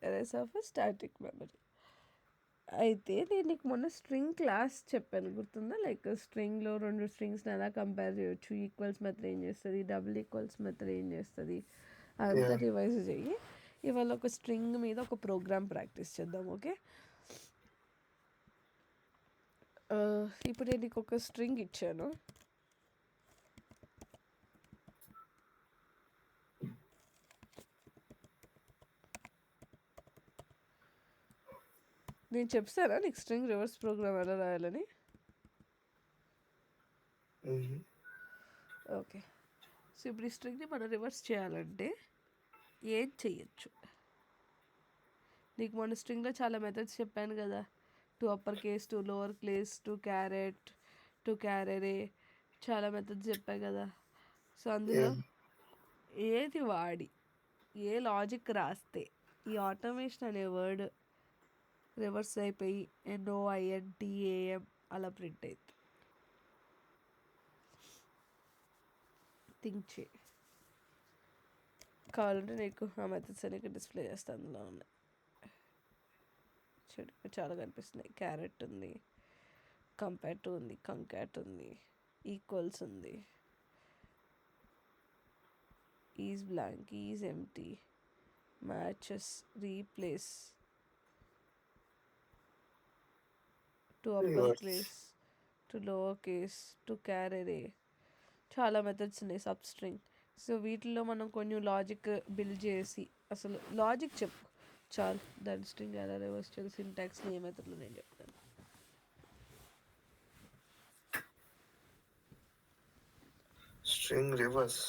S2: arrays of static memory. అయితే నేను నీకు మొన్న స్ట్రింగ్ క్లాస్ చెప్పాను గుర్తుందా? లైక్ స్ట్రింగ్లో 2 స్ట్రింగ్స్ని ఎలా కంపేర్ చేయొచ్చు, ఈక్వల్స్ మెథడ్ ఏం చేస్తుంది, డబుల్ ఈక్వల్స్ మెథడ్ ఏం చేస్తుంది, అదంతా రివైజ్ చెయ్యి. ఇవాళ ఒక స్ట్రింగ్ మీద ఒక ప్రోగ్రామ్ ప్రాక్టీస్ చేద్దాం. ఓకే, ఇప్పుడు నేను నీకు ఒక స్ట్రింగ్ ఇచ్చాను. నేను చెప్తానా నీకు స్ట్రింగ్ రివర్స్ ప్రోగ్రామ్ ఎలా రాయాలని? ఓకే, సో ఇప్పుడు ఈ స్ట్రింగ్ని మనం రివర్స్ చేయాలంటే ఏం చెయ్యొచ్చు? నీకు మొన్న స్ట్రింగ్లో చాలా మెథడ్స్ చెప్పాను కదా, to upper case, to lower case, to char at, to char array, చాలా మెథడ్స్ చెప్పా కదా. సో అందులో ఏది వాడి ఏ లాజిక్ రాస్తే ఈ ఆటోమేషన్ అనే వర్డ్ రివర్స్ అయిపోయి NOINTAM అలా ప్రింట్ అవుతుంది? థింక్ చేయి. కావాలంటే నీకు ఆ మెథడ్స్ అనేవి డిస్ప్లే చేస్తాను, అందులో ఉన్నాయి. చూడు చాలా కనిపిస్తున్నాయి. క్యారెట్ ఉంది, కంపాట్ ఉంది, కంకాట్ ఉంది, ఈక్వల్స్ ఉంది, is blank, is empty, matches, replace, to upper case, to lower case, to char array, చాలా మెథడ్స్ ఉన్నాయి. Sub string. సో వీటిల్లో మనం కొంచెం లాజిక్ బిల్డ్ చేసి, అసలు లాజిక్ చెప్పు చాలు, దాని స్ట్రింగ్ ఎలా రివర్స్ చేయాలి, సింటాక్స్ని ఏ మెథడ్లో నేను చెప్తాను.
S1: స్ట్రింగ్ రివర్స్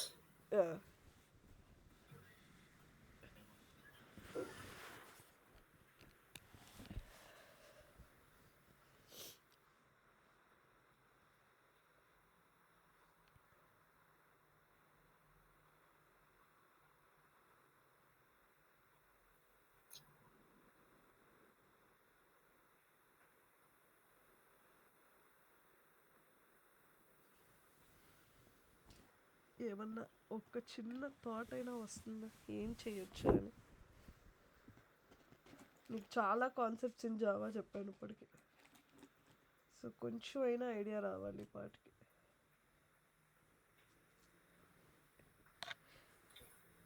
S2: ఏమన్నా ఒక చిన్న థాట్ అయినా వస్తుందా ఏం చేయొచ్చు అని? నీకు చాలా కాన్సెప్ట్స్ ఇన్ జావా చెప్పాను ఇప్పటికి, సో కొంచెం అయినా ఐడియా రావాలి ఈ పాటికి.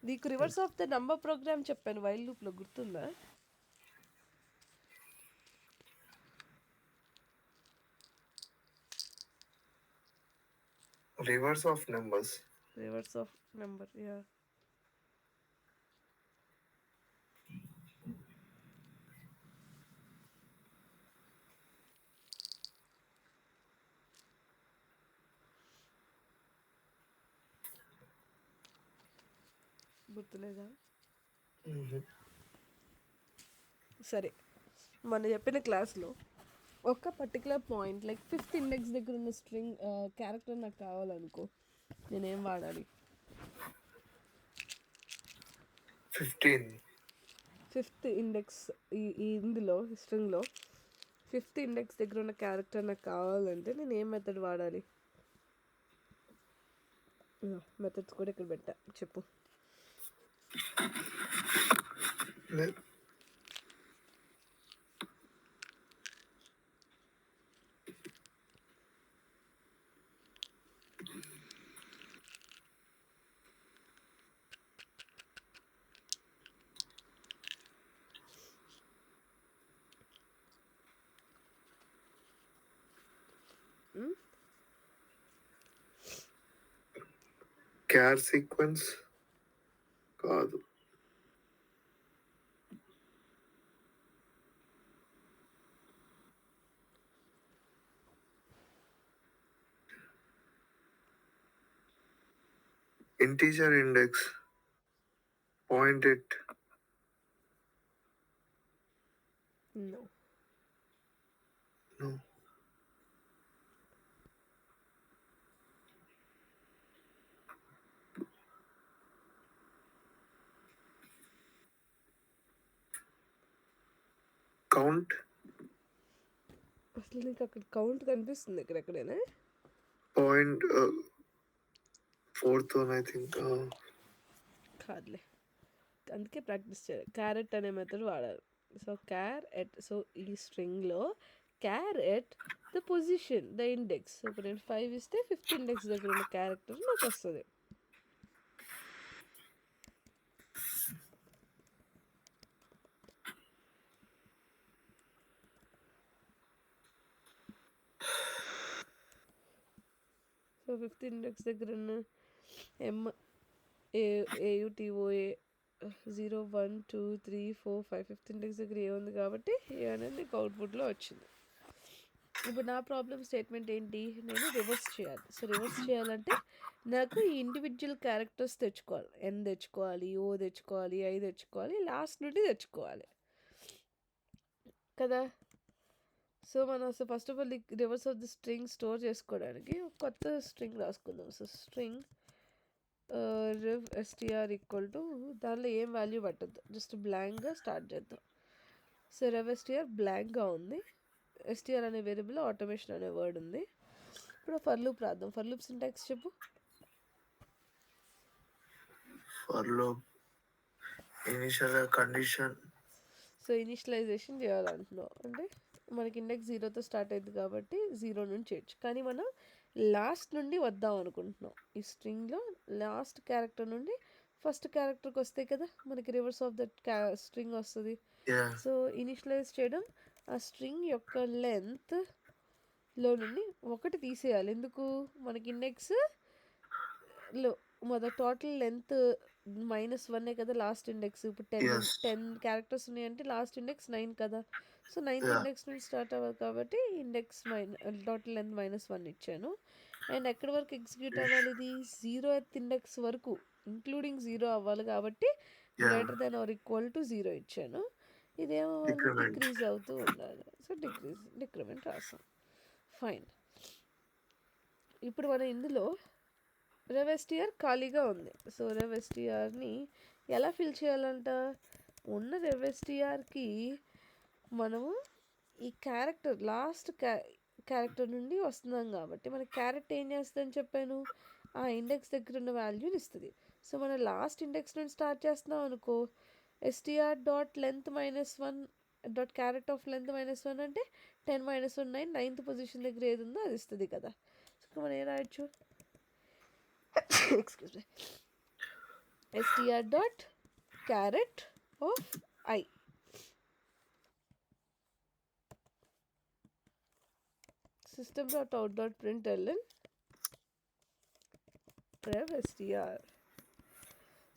S2: నీకు reverse of the number program చెప్పాను వైల్ లూప్లో, గుర్తుందా?
S1: Reverse of numbers.
S2: Reverse of number, yeah. గుర్తులేదా? సరే, మన చెప్పిన క్లాస్లో ఒక particular point like 5th index దగ్గర ఉన్న స్ట్రింగ్ క్యారెక్టర్ నాకు కావాలనుకో, నేనేం వాడాలి? 5th ఇండెక్స్ ఇందులో స్ట్రింగ్లో 5th ఇండెక్స్ దగ్గర ఉన్న క్యారెక్టర్ నాకు కావాలంటే నేను ఏం మెథడ్ వాడాలి? మెథడ్స్ కూడా ఇక్కడ పెట్టా, చెప్పు.
S1: క్యార్ సీక్వెన్స్ కాదు, integer index, point it.
S2: No.
S1: No. Count.
S2: అసలు నీకు అక్కడ కౌంట్ కనిపిస్తుంది ఎక్కడెక్కడైనా?
S1: Point 4th I think.
S2: కాదులే, అందుకే ప్రాక్టీస్ చేయాలి. క్యారెట్ అనే మెథడ్ వాడాలి. సో క్యారెట్, సో ఈ స్ట్రింగ్లో char at the position, the index. ఇప్పుడు నేను 5 ఇస్తే 5th ఇండెక్స్ దగ్గర ఉన్న క్యారెక్టర్ నాకు వస్తుంది. సో 5th ఇండెక్స్ దగ్గర ఉన్న AUTOA 0 1 2 3 4 5 5th ఇండెక్స్ దగ్గర ఏ ఉంది కాబట్టి ఏ అనేది నీకు అవుట్పుట్లో వచ్చింది. ఇప్పుడు నా ప్రాబ్లం స్టేట్మెంట్ ఏంటి, నేను రివర్స్ చేయాలి. సో రివర్స్ చేయాలంటే నాకు ఈ ఇండివిజువల్ క్యారెక్టర్స్ తెచ్చుకోవాలి. ఎన్ తెచ్చుకోవాలి, ఓ తెచ్చుకోవాలి, ఐ తెచ్చుకోవాలి, లాస్ట్ నుండి తెచ్చుకోవాలి కదా. సో మనం అసలు first of all reverse of the string store చేసుకోవడానికి ఒక కొత్త స్ట్రింగ్ రాసుకుందాం. So string riv str equal to దానిలో ఏం వాల్యూ పట్టద్దు, జస్ట్ బ్లాంక్గా స్టార్ట్ చేద్దాం. సో riv str బ్లాంక్గా ఉంది, str అనే వేరియబుల్ ఆటోమేషన్ అనే వర్డ్ ఉంది. ఇప్పుడు ఫర్ లూప్ రాద్దాం. ఫర్ లూప్ సింటాక్స్ చెప్పు.
S1: For loop initial condition.
S2: So initialization చేయాలంటున్నావు అంటే మనకి ఇండెక్స్ 0తో స్టార్ట్ అయింది కాబట్టి 0 నుంచి చేయొచ్చు, కానీ మనం లాస్ట్ నుండి వద్దాం అనుకుంటున్నాం. ఈ స్ట్రింగ్లో లాస్ట్ క్యారెక్టర్ నుండి ఫస్ట్ క్యారెక్టర్కి వస్తే కదా మనకి రివర్స్ ఆఫ్ దట్ స్ట్రింగ్ వస్తుంది. సో ఇనిషియలైజ్ చేయడం ఆ స్ట్రింగ్ యొక్క లెంత్లో నుండి ఒకటి తీసేయాలి. ఎందుకు, మనకి ఇండెక్స్లో మొదటి టోటల్ లెంత్ -1 కదా లాస్ట్ ఇండెక్స్. ఇప్పుడు 10 క్యారెక్టర్స్ ఉన్నాయంటే లాస్ట్ ఇండెక్స్ 9 కదా. సో 9th ఇండెక్స్ నుంచి స్టార్ట్ అవ్వాలి కాబట్టి ఇండెక్స్ టోటల్ లెంత్ -1 ఇచ్చాను. అండ్ ఎక్కడి వరకు ఎగ్జిక్యూట్ అవ్వాలి, ఇది 0th ఇండెక్స్ వరకు ఇంక్లూడింగ్ 0 అవ్వాలి కాబట్టి greater than or equal to 0 ఇచ్చాను. ఇదేమో డిక్రీజ్ అవుతూ ఉండాలి. సో డిక్రిమెంట్ రాసాం. ఫైన్. ఇప్పుడు మనం ఇందులో riv str ఖాళీగా ఉంది. సో riv strని ఎలా ఫిల్ చేయాలంట, ఉన్న riv strకి మనము ఈ క్యారెక్టర్ లాస్ట్ క్యారెక్టర్ నుండి వస్తున్నాం కాబట్టి మన క్యారెక్టర్ ఏం చేస్తుందని చెప్పాను, ఆ ఇండెక్స్ దగ్గర ఉన్న వాల్యూని ఇస్తుంది. సో మనం లాస్ట్ ఇండెక్స్ నుండి స్టార్ట్ చేస్తున్నాం అనుకో, str dot length -1 dot character of length -1 అంటే 10 - 1 9 9th పొజిషన్ దగ్గర ఏది ఉందో అది ఇస్తుంది కదా. సో మనం ఏం రాయొచ్చు, excuse me, str dot caret of I system dot out dot println riv str.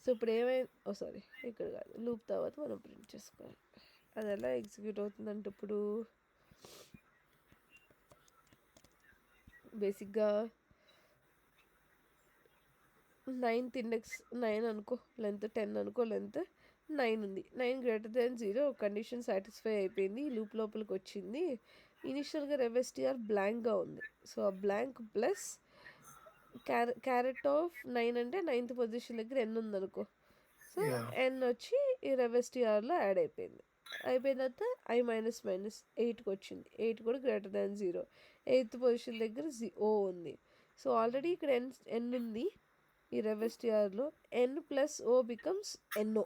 S2: So ఇప్పుడు ఏమైంది, సారీ ఇక్కడ కాదు, లూప్ తర్వాత మనం ప్రింట్ చేసుకోవాలి. అది ఎలా ఎగ్జిక్యూట్ అవుతుందంటే ఇప్పుడు బేసిక్గా 9th ఇండెక్స్ 9 అనుకో, లెంత్ 10 అనుకో, లెంత్ 9 ఉంది. 9 గ్రేటర్ దెన్ 0 కండిషన్ సాటిస్ఫై అయిపోయింది, లూప్ లోపలికి వచ్చింది. ఇనిషియల్గా riv str బ్లాంక్గా ఉంది. సో ఆ బ్లాంక్ ప్లస్ క్యారెట్ ఆఫ్ 9 అంటే 9th పొజిషన్ దగ్గర n ఉందనుకో. సో n వచ్చి ఈ riv strలో యాడ్ అయిపోయింది. అయిపోయిన తర్వాత i -8కి వచ్చింది. 8 కూడా గ్రేటర్ దాన్ 0. 8th పొజిషన్ దగ్గర O ఉంది. సో ఆల్రెడీ ఇక్కడ n ఉంది ఈ riv strలో. n plus O becomes NO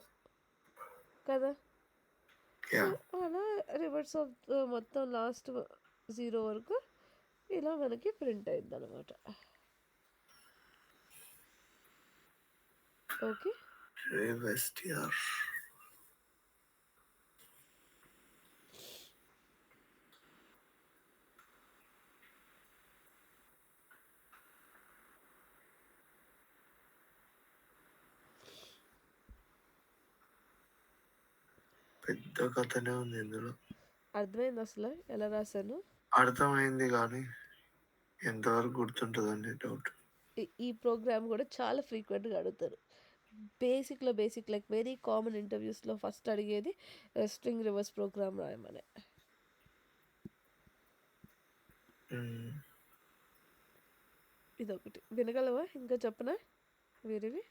S2: కదా. అలా రివర్స్ ఆఫ్ మొత్తం లాస్ట్ 0 వరకు ఇలా మనకి ప్రింట్ అయింది అనమాట. ఓకే,
S1: riv str పెద్ద కథనే ఉంది ఇందులో.
S2: అర్థమైంది అసలు ఎలా రాశాను?
S1: అర్థమైంది కానీ ఎంతవరకు గుర్తుంటుందండి డౌట్.
S2: ఈ ప్రోగ్రామ్ కూడా చాలా ఫ్రీక్వెంట్గా అడుగుతారు. బేసిక్లో బేసిక్ లైక్ వెరీ కామన్ ఇంటర్వ్యూస్లో ఫస్ట్ అడిగేది స్ట్రింగ్ రివర్స్ ప్రోగ్రామ్ రాయమనే. ఇదొకటి వినగలవా, ఇంకా చెప్పనా వేరేవి?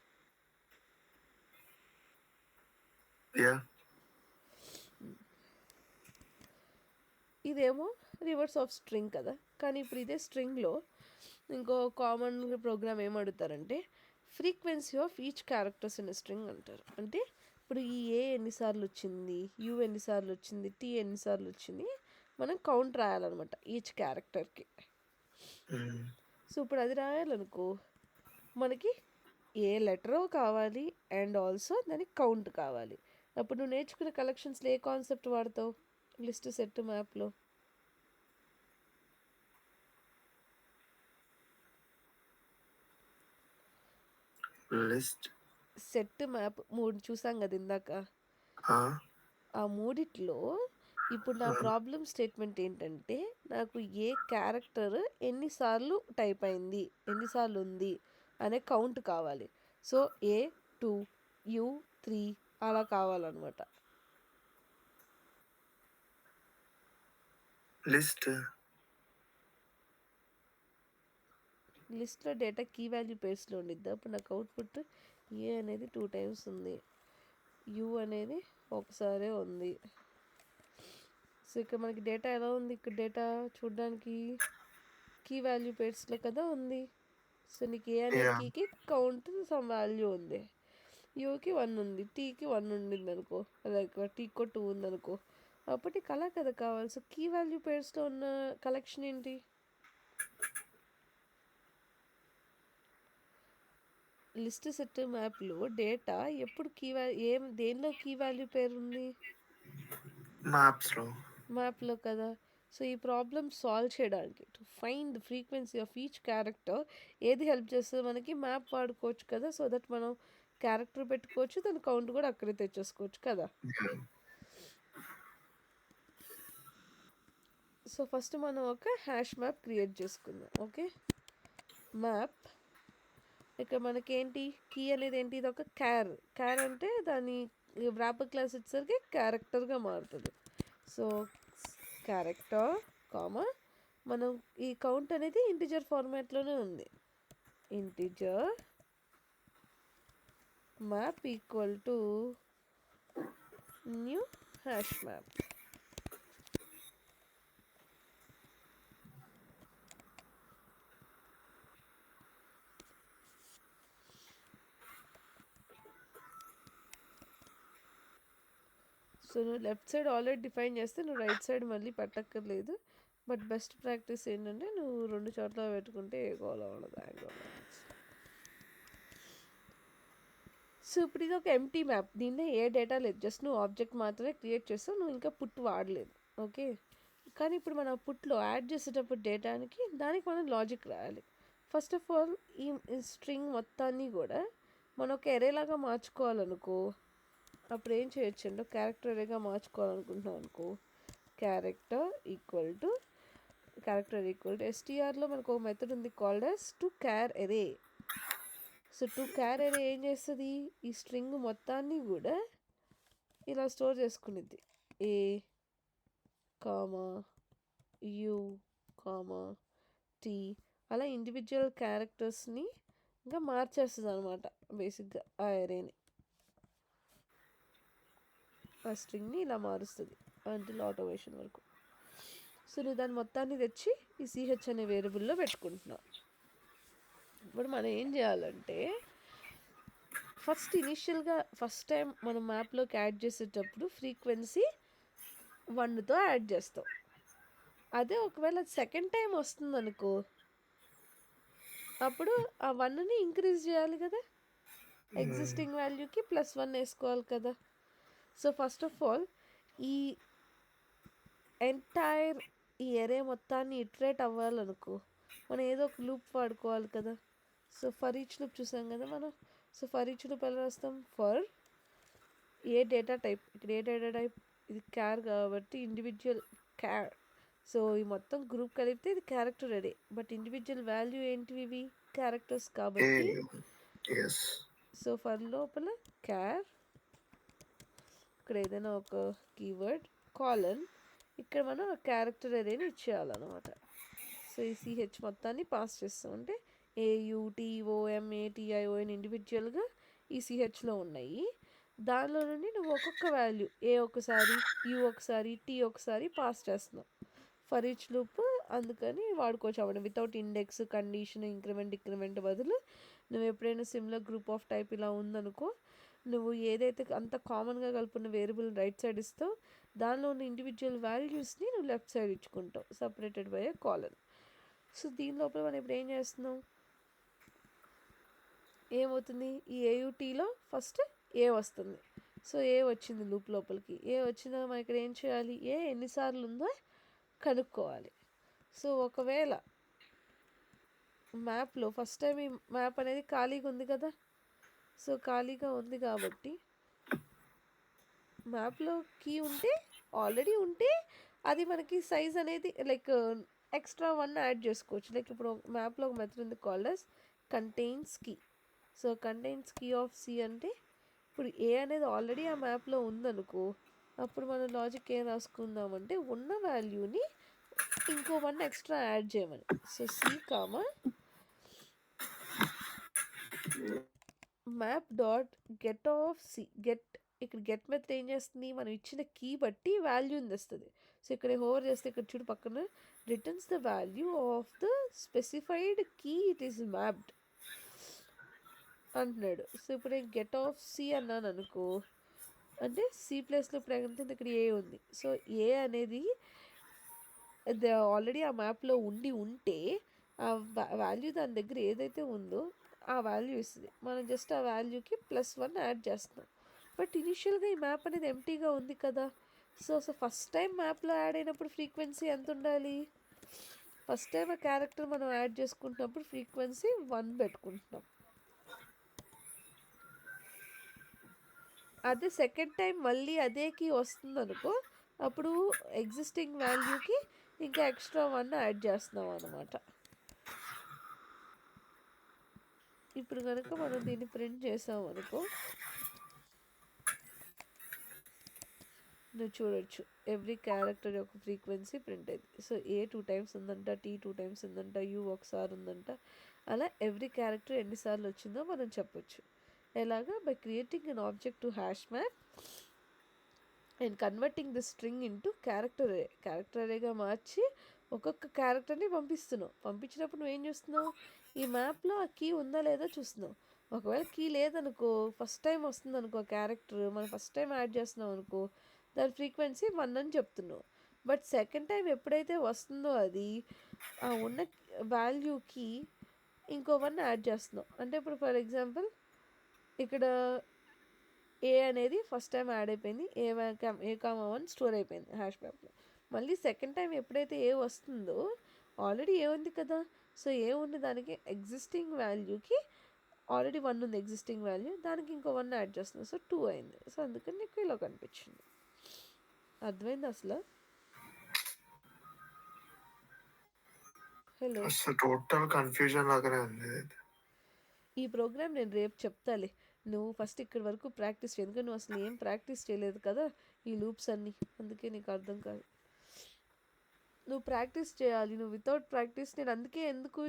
S2: ఇదేమో రివర్స్ ఆఫ్ స్ట్రింగ్ కదా, కానీ ఇప్పుడు ఇదే స్ట్రింగ్లో ఇంకో కామన్ ప్రోగ్రామ్ ఏం అడుగుతారంటే frequency of each characters in string అంటారు. అంటే ఇప్పుడు ఈ ఏ ఎన్నిసార్లు వచ్చింది, యూ ఎన్నిసార్లు వచ్చింది, టీ ఎన్నిసార్లు వచ్చింది, మనం కౌంట్ రాయాలన్నమాట ఈచ్ క్యారెక్టర్కి. సో ఇప్పుడు అది రాయాలనుకో మనకి ఏ లెటరో కావాలి అండ్ ఆల్సో దానికి కౌంట్ కావాలి. అప్పుడు నువ్వు నేర్చుకునే కలెక్షన్స్లో ఏ కాన్సెప్ట్ వాడతావు లిస్ట్ సెట్ మ్యాప్లో?
S1: లిస్ట్
S2: సెట్ మ్యాప్ 3 చూసాం కదా ఇందాక. ఆ మూడిట్లో ఇప్పుడు నా ప్రాబ్లం స్టేట్మెంట్ ఏంటంటే నాకు ఏ క్యారెక్టర్ ఎన్నిసార్లు టైప్ అయింది, ఎన్నిసార్లు ఉంది అనే కౌంట్ కావాలి. సో A2, U3 అలా కావాలన్నమాట. లిస్ట్లో డేటా కీ వాల్యూ పేర్స్లో ఉండిద్ది. అప్పుడు నాకు అవుట్పుట్ ఏ అనేది 2 టైమ్స్ ఉంది, యూ అనేది ఒకసారే ఉంది. సో ఇక్కడ మనకి డేటా ఎలా ఉంది, ఇక్కడ డేటా చూడడానికి కీ వాల్యూ పేర్స్లో కదా ఉంది. సో నీకు ఏ అనే కీకి కౌంట్ సమ్ వాల్యూ ఉంది, యూకి 1 ఉంది, టీకి 1 ఉండింది అనుకో, లైక్ టీకో 2 ఉంది అనుకో, అప్పుడు నీకు అలా కదా కావాలి. సో కీ వాల్యూ పేర్స్లో ఉన్న కలెక్షన్ ఏంటి? లిస్ట్ సెట్ మ్యాప్లో డేటా ఎప్పుడు దేనిలో కీ వాల్యూ పేరు ఉంది? మ్యాప్లో కదా. సో ఈ ప్రాబ్లమ్ సాల్వ్ చేయడానికి to find the frequency of each character ఏది హెల్ప్ చేస్తుంది మనకి? మ్యాప్ వాడుకోవచ్చు కదా. సో దట్ మనం క్యారెక్టర్ పెట్టుకోవచ్చు, దాని కౌంట్ కూడా అక్కడే తెచ్చేసుకోవచ్చు కదా. సో ఫస్ట్ మనం ఒక హ్యాష్ మ్యాప్ క్రియేట్ చేసుకుందాం. ఓకే, మ్యాప్ ఇక్కడ మనకేంటి కీ అనేది ఏంటి? ఇది ఒక క్యార్ అంటే దాని వ్రాపర్ క్లాస్ వచ్చేసరికి క్యారెక్టర్గా మారుతుంది. సో క్యారెక్టర్ కామా మనం ఈ కౌంట్ అనేది ఇంటిజర్ ఫార్మాట్లోనే ఉంది. Integer map equal to new hash map. So నువ్వు లెఫ్ట్ సైడ్ ఆల్రెడీ డిఫైన్ చేస్తే నువ్వు రైట్ సైడ్ మళ్ళీ పెట్టక్కర్లేదు. బట్ బెస్ట్ ప్రాక్టీస్ ఏంటంటే నువ్వు 2 చోట్ల పెట్టుకుంటే ఏ గోల ఉండదు, సో ఇప్పుడు ఇది ఒక ఎంటీ మ్యాప్, దీనిలో ఏ డేటా లేదు, జస్ట్ నువ్వు ఆబ్జెక్ట్ మాత్రమే క్రియేట్ చేస్తావు, నువ్వు ఇంకా పుట్ వాడలేదు. ఓకే, కానీ ఇప్పుడు మనం పుట్లో యాడ్ చేసేటప్పుడు డేటానికి దానికి మనం లాజిక్ రాయాలి. ఫస్ట్ ఆఫ్ ఆల్ ఈ స్ట్రింగ్ మొత్తాన్ని కూడా మనం ఒక ఎరేలాగా మార్చుకోవాలనుకో, అప్పుడు ఏం చేయొచ్చు అంటే క్యారెక్టర్ ఎరేగా మార్చుకోవాలనుకుంటున్నాం అనుకో, క్యారెక్టర్ ఈక్వల్ టు ఎస్టీఆర్లో మనకు ఒక మెథడ్ ఉంది called as to char array. So to char array ఏం చేస్తుంది? ఈ స్ట్రింగ్ మొత్తాన్ని కూడా ఇలా స్టోర్ చేసుకునేది. A comma U comma T అలా ఇండివిజువల్ క్యారెక్టర్స్ని ఇంకా మార్చేస్తుంది అనమాట బేసిక్గా ఆ ఎరేని. ఆ స్ట్రింగ్ని ఇలా మారుస్తుంది అంటిల్ ఆటోమేషన్ వరకు. సో నువ్వు దాని మొత్తాన్ని తెచ్చి ఈ సిహెచ్ అనే వేరియబుల్లో పెట్టుకుంటున్నావు. ఇప్పుడు మనం ఏం చేయాలంటే ఫస్ట్ టైం మనం మ్యాప్లోకి యాడ్ చేసేటప్పుడు ఫ్రీక్వెన్సీ 1తో యాడ్ చేస్తాం. అదే ఒకవేళ సెకండ్ టైం వస్తుంది అనుకో, అప్పుడు ఆ 1ని ఇంక్రీజ్ చేయాలి కదా, ఎగ్జిస్టింగ్ వాల్యూకి +1 వేసుకోవాలి కదా. సో ఫస్ట్ ఆఫ్ ఆల్ ఈ ఎంటైర్ ఈ ఎరే మొత్తాన్ని ఇటరేట్ అవ్వాలనుకో మనం ఏదో ఒక లూప్ వాడుకోవాలి కదా. సో ఫర్ ఈచ్ లూప్ చూసాం కదా మనం. సో ఫర్ ఈచ్ లూప్ ఎలా రాస్తాం? ఫర్ ఏ డేటా టైప్, ఇక్కడ ఏ డేటా టైప్ ఇది క్యార్ కాబట్టి ఇండివిజువల్ క్యార్. సో ఈ మొత్తం గ్రూప్ కలిపితే ఇది క్యారెక్టర్ ఎరే, బట్ ఇండివిజువల్ వాల్యూ ఏంటివి? ఇవి క్యారెక్టర్స్ కాబట్టి. సో ఫర్ లోపల క్యార్, ఇక్కడ ఏదైనా ఒక కీవర్డ్ కాలన్, ఇక్కడ మనం ఆ క్యారెక్టర్ ఎరేని ఇచ్చేయాలన్నమాట. సో ఈ సిహెచ్ మొత్తాన్ని పాస్ చేస్తాం అంటే AUTOMATION ఇండివిజువల్గా ఈ సిహెచ్లో ఉన్నాయి. దానిలో నుండి నువ్వు ఒక్కొక్క వాల్యూ ఏ ఒకసారి, యూ ఒకసారి, టీ ఒకసారి పాస్ చేస్తున్నావు. ఫర్ ఈచ్ లూప్ అందుకని వాడుకోవచ్చు అవ్వడం వితౌట్ ఇండెక్స్, కండిషన్, ఇంక్రిమెంట్ బదులు నువ్వు ఎప్పుడైనా సిమిలర్ గ్రూప్ ఆఫ్ టైప్ ఇలా ఉందనుకో, నువ్వు ఏదైతే అంత కామన్గా కలుపుకున్న వేరియబుల్ రైట్ సైడ్ ఇస్తావు, దానిలో ఉన్న ఇండివిజువల్ వాల్యూస్ని నువ్వు లెఫ్ట్ సైడ్ ఇచ్చుకుంటావు separated by a colon. So దీని లోపల మనం ఇప్పుడు ఏం చేస్తున్నాం, ఏమవుతుంది? ఈ AUTలో ఫస్ట్ ఏ వస్తుంది. సో ఏ వచ్చింది లూప్ లోపలికి, ఏ వచ్చిందా మనం ఇక్కడ ఏం చేయాలి? ఏ ఎన్నిసార్లు ఉందో కనుక్కోవాలి. సో ఒకవేళ మ్యాప్లో ఫస్ట్ టైం ఈ మ్యాప్ అనేది ఖాళీగా ఉంది కదా, సో ఖాళీగా ఉంది కాబట్టి మ్యాప్లో కీ ఉంటే ఆల్రెడీ ఉంటే అది మనకి సైజ్ అనేది లైక్ ఎక్స్ట్రా 1 యాడ్ చేసుకోవచ్చు. లైక్ ఇప్పుడు మ్యాప్లో ఒక మెథడ్ ఉంది called as contains key. So contains key of C అంటే ఇప్పుడు ఏ అనేది ఆల్రెడీ ఆ మ్యాప్లో ఉందనుకో, అప్పుడు మన లాజిక్ ఏం రాసుకుందామంటే ఉన్న వాల్యూని ఇంకో 1 ఎక్స్ట్రా యాడ్ చేయమని. So C comma map dot get of C. ఇక్కడ గెట్ మెథడ్ ఏం చేస్తుంది, మనం ఇచ్చిన కీ బట్టి వాల్యూని తెస్తుంది. సో ఇక్కడ హోవర్ చేస్తే ఇక్కడ చూడు పక్కన returns the value of the specified key it is mapped అంటున్నాడు. సో ఇప్పుడు నేను గెట్ ఆఫ్ సి అన్నాను అనుకో, అంటే సి ప్లేస్లో ఇప్పుడు ఎంత ఉంది, ఇక్కడ ఏ ఉంది. సో ఏ అనేది ఆల్రెడీ ఆ మ్యాప్లో ఉంటే ఆ వాల్యూ దాని దగ్గర ఏదైతే ఉందో ఆ వాల్యూ ఇస్తుంది. మనం జస్ట్ ఆ వాల్యూకి +1 యాడ్ చేస్తున్నాం. బట్ ఇనిషియల్గా ఈ మ్యాప్ అనేది ఎంటీగా ఉంది కదా. సో ఫస్ట్ టైం మ్యాప్లో యాడ్ అయినప్పుడు ఫ్రీక్వెన్సీ ఎంత ఉండాలి, ఫస్ట్ టైం ఆ క్యారెక్టర్ మనం యాడ్ చేసుకుంటున్నప్పుడు ఫ్రీక్వెన్సీ 1 పెట్టుకుంటున్నాం. అదే సెకండ్ టైం మళ్ళీ అదే కీ వస్తుంది అనుకో, అప్పుడు ఎగ్జిస్టింగ్ వాల్యూకి ఇంకా ఎక్స్ట్రా 1 యాడ్ చేస్తున్నాం అనమాట. ఇప్పుడు కనుక మనం దీన్ని ప్రింట్ చేసాం అనుకో, నువ్వు చూడొచ్చు ఎవ్రీ క్యారెక్టర్ యొక్క ఫ్రీక్వెన్సీ ప్రింట్ అయింది. సో ఏ 2 టైమ్స్ ఉందంట, టీ 2 టైమ్స్ ఉందంట, యూ ఒకసారి ఉందంట, అలా ఎవ్రీ క్యారెక్టర్ ఎన్నిసార్లు వచ్చిందో మనం చెప్పొచ్చు. ఎలాగా, by creating an object to hash map and converting the string into character అరేగా మార్చి ఒక్కొక్క క్యారెక్టర్ని పంపిస్తున్నావు. పంపించినప్పుడు నువ్వేం చూస్తున్నావు, ఈ మ్యాప్లో ఆ కీ ఉందా లేదా చూస్తున్నావు. ఒకవేళ కీ లేదనుకో, ఫస్ట్ టైం వస్తుంది అనుకో క్యారెక్టర్, మనం ఫస్ట్ టైం యాడ్ చేస్తున్నాం అనుకో, దాని ఫ్రీక్వెన్సీ 1 అని చెప్తున్నావు. బట్ సెకండ్ టైం ఎప్పుడైతే వస్తుందో అది ఆ ఉన్న వాల్యూకి ఇంకో 1 యాడ్ చేస్తున్నావు. అంటే ఇప్పుడు ఫర్ ఎగ్జాంపుల్ ఇక్కడ ఏ అనేది ఫస్ట్ టైం యాడ్ అయిపోయింది, A1 స్టోర్ అయిపోయింది హ్యాష్ మ్యాప్లో. మళ్ళీ సెకండ్ టైం ఎప్పుడైతే ఏ వస్తుందో ఆల్రెడీ ఏ ఉంది కదా, సో ఏ ఉంది దానికి ఎగ్జిస్టింగ్ వాల్యూకి ఆల్రెడీ 1 ఉంది ఎగ్జిస్టింగ్ వాల్యూ, దానికి ఇంకో 1 యాడ్ చేస్తుంది. సో 2 అయింది. సో అందుకని నీకు ఇలా కనిపించింది. అర్థమైంది అసలు? హలో,
S1: టోటల్ కన్ఫ్యూజన్ లాగానే ఉంది.
S2: ఈ ప్రోగ్రామ్ నేను రేపు చెప్తాలే, నువ్వు ఫస్ట్ ఇక్కడి వరకు ప్రాక్టీస్ చేయ, ఎందుకంటే నువ్వు అసలు ఏం ప్రాక్టీస్ చేయలేదు కదా ఈ లూప్స్ అన్నీ, అందుకే నీకు అర్థం కాదు. నువ్వు ప్రాక్టీస్ చేయాలి. నువ్వు వితౌట్ ప్రాక్టీస్ నేను అందుకే ఎందుకు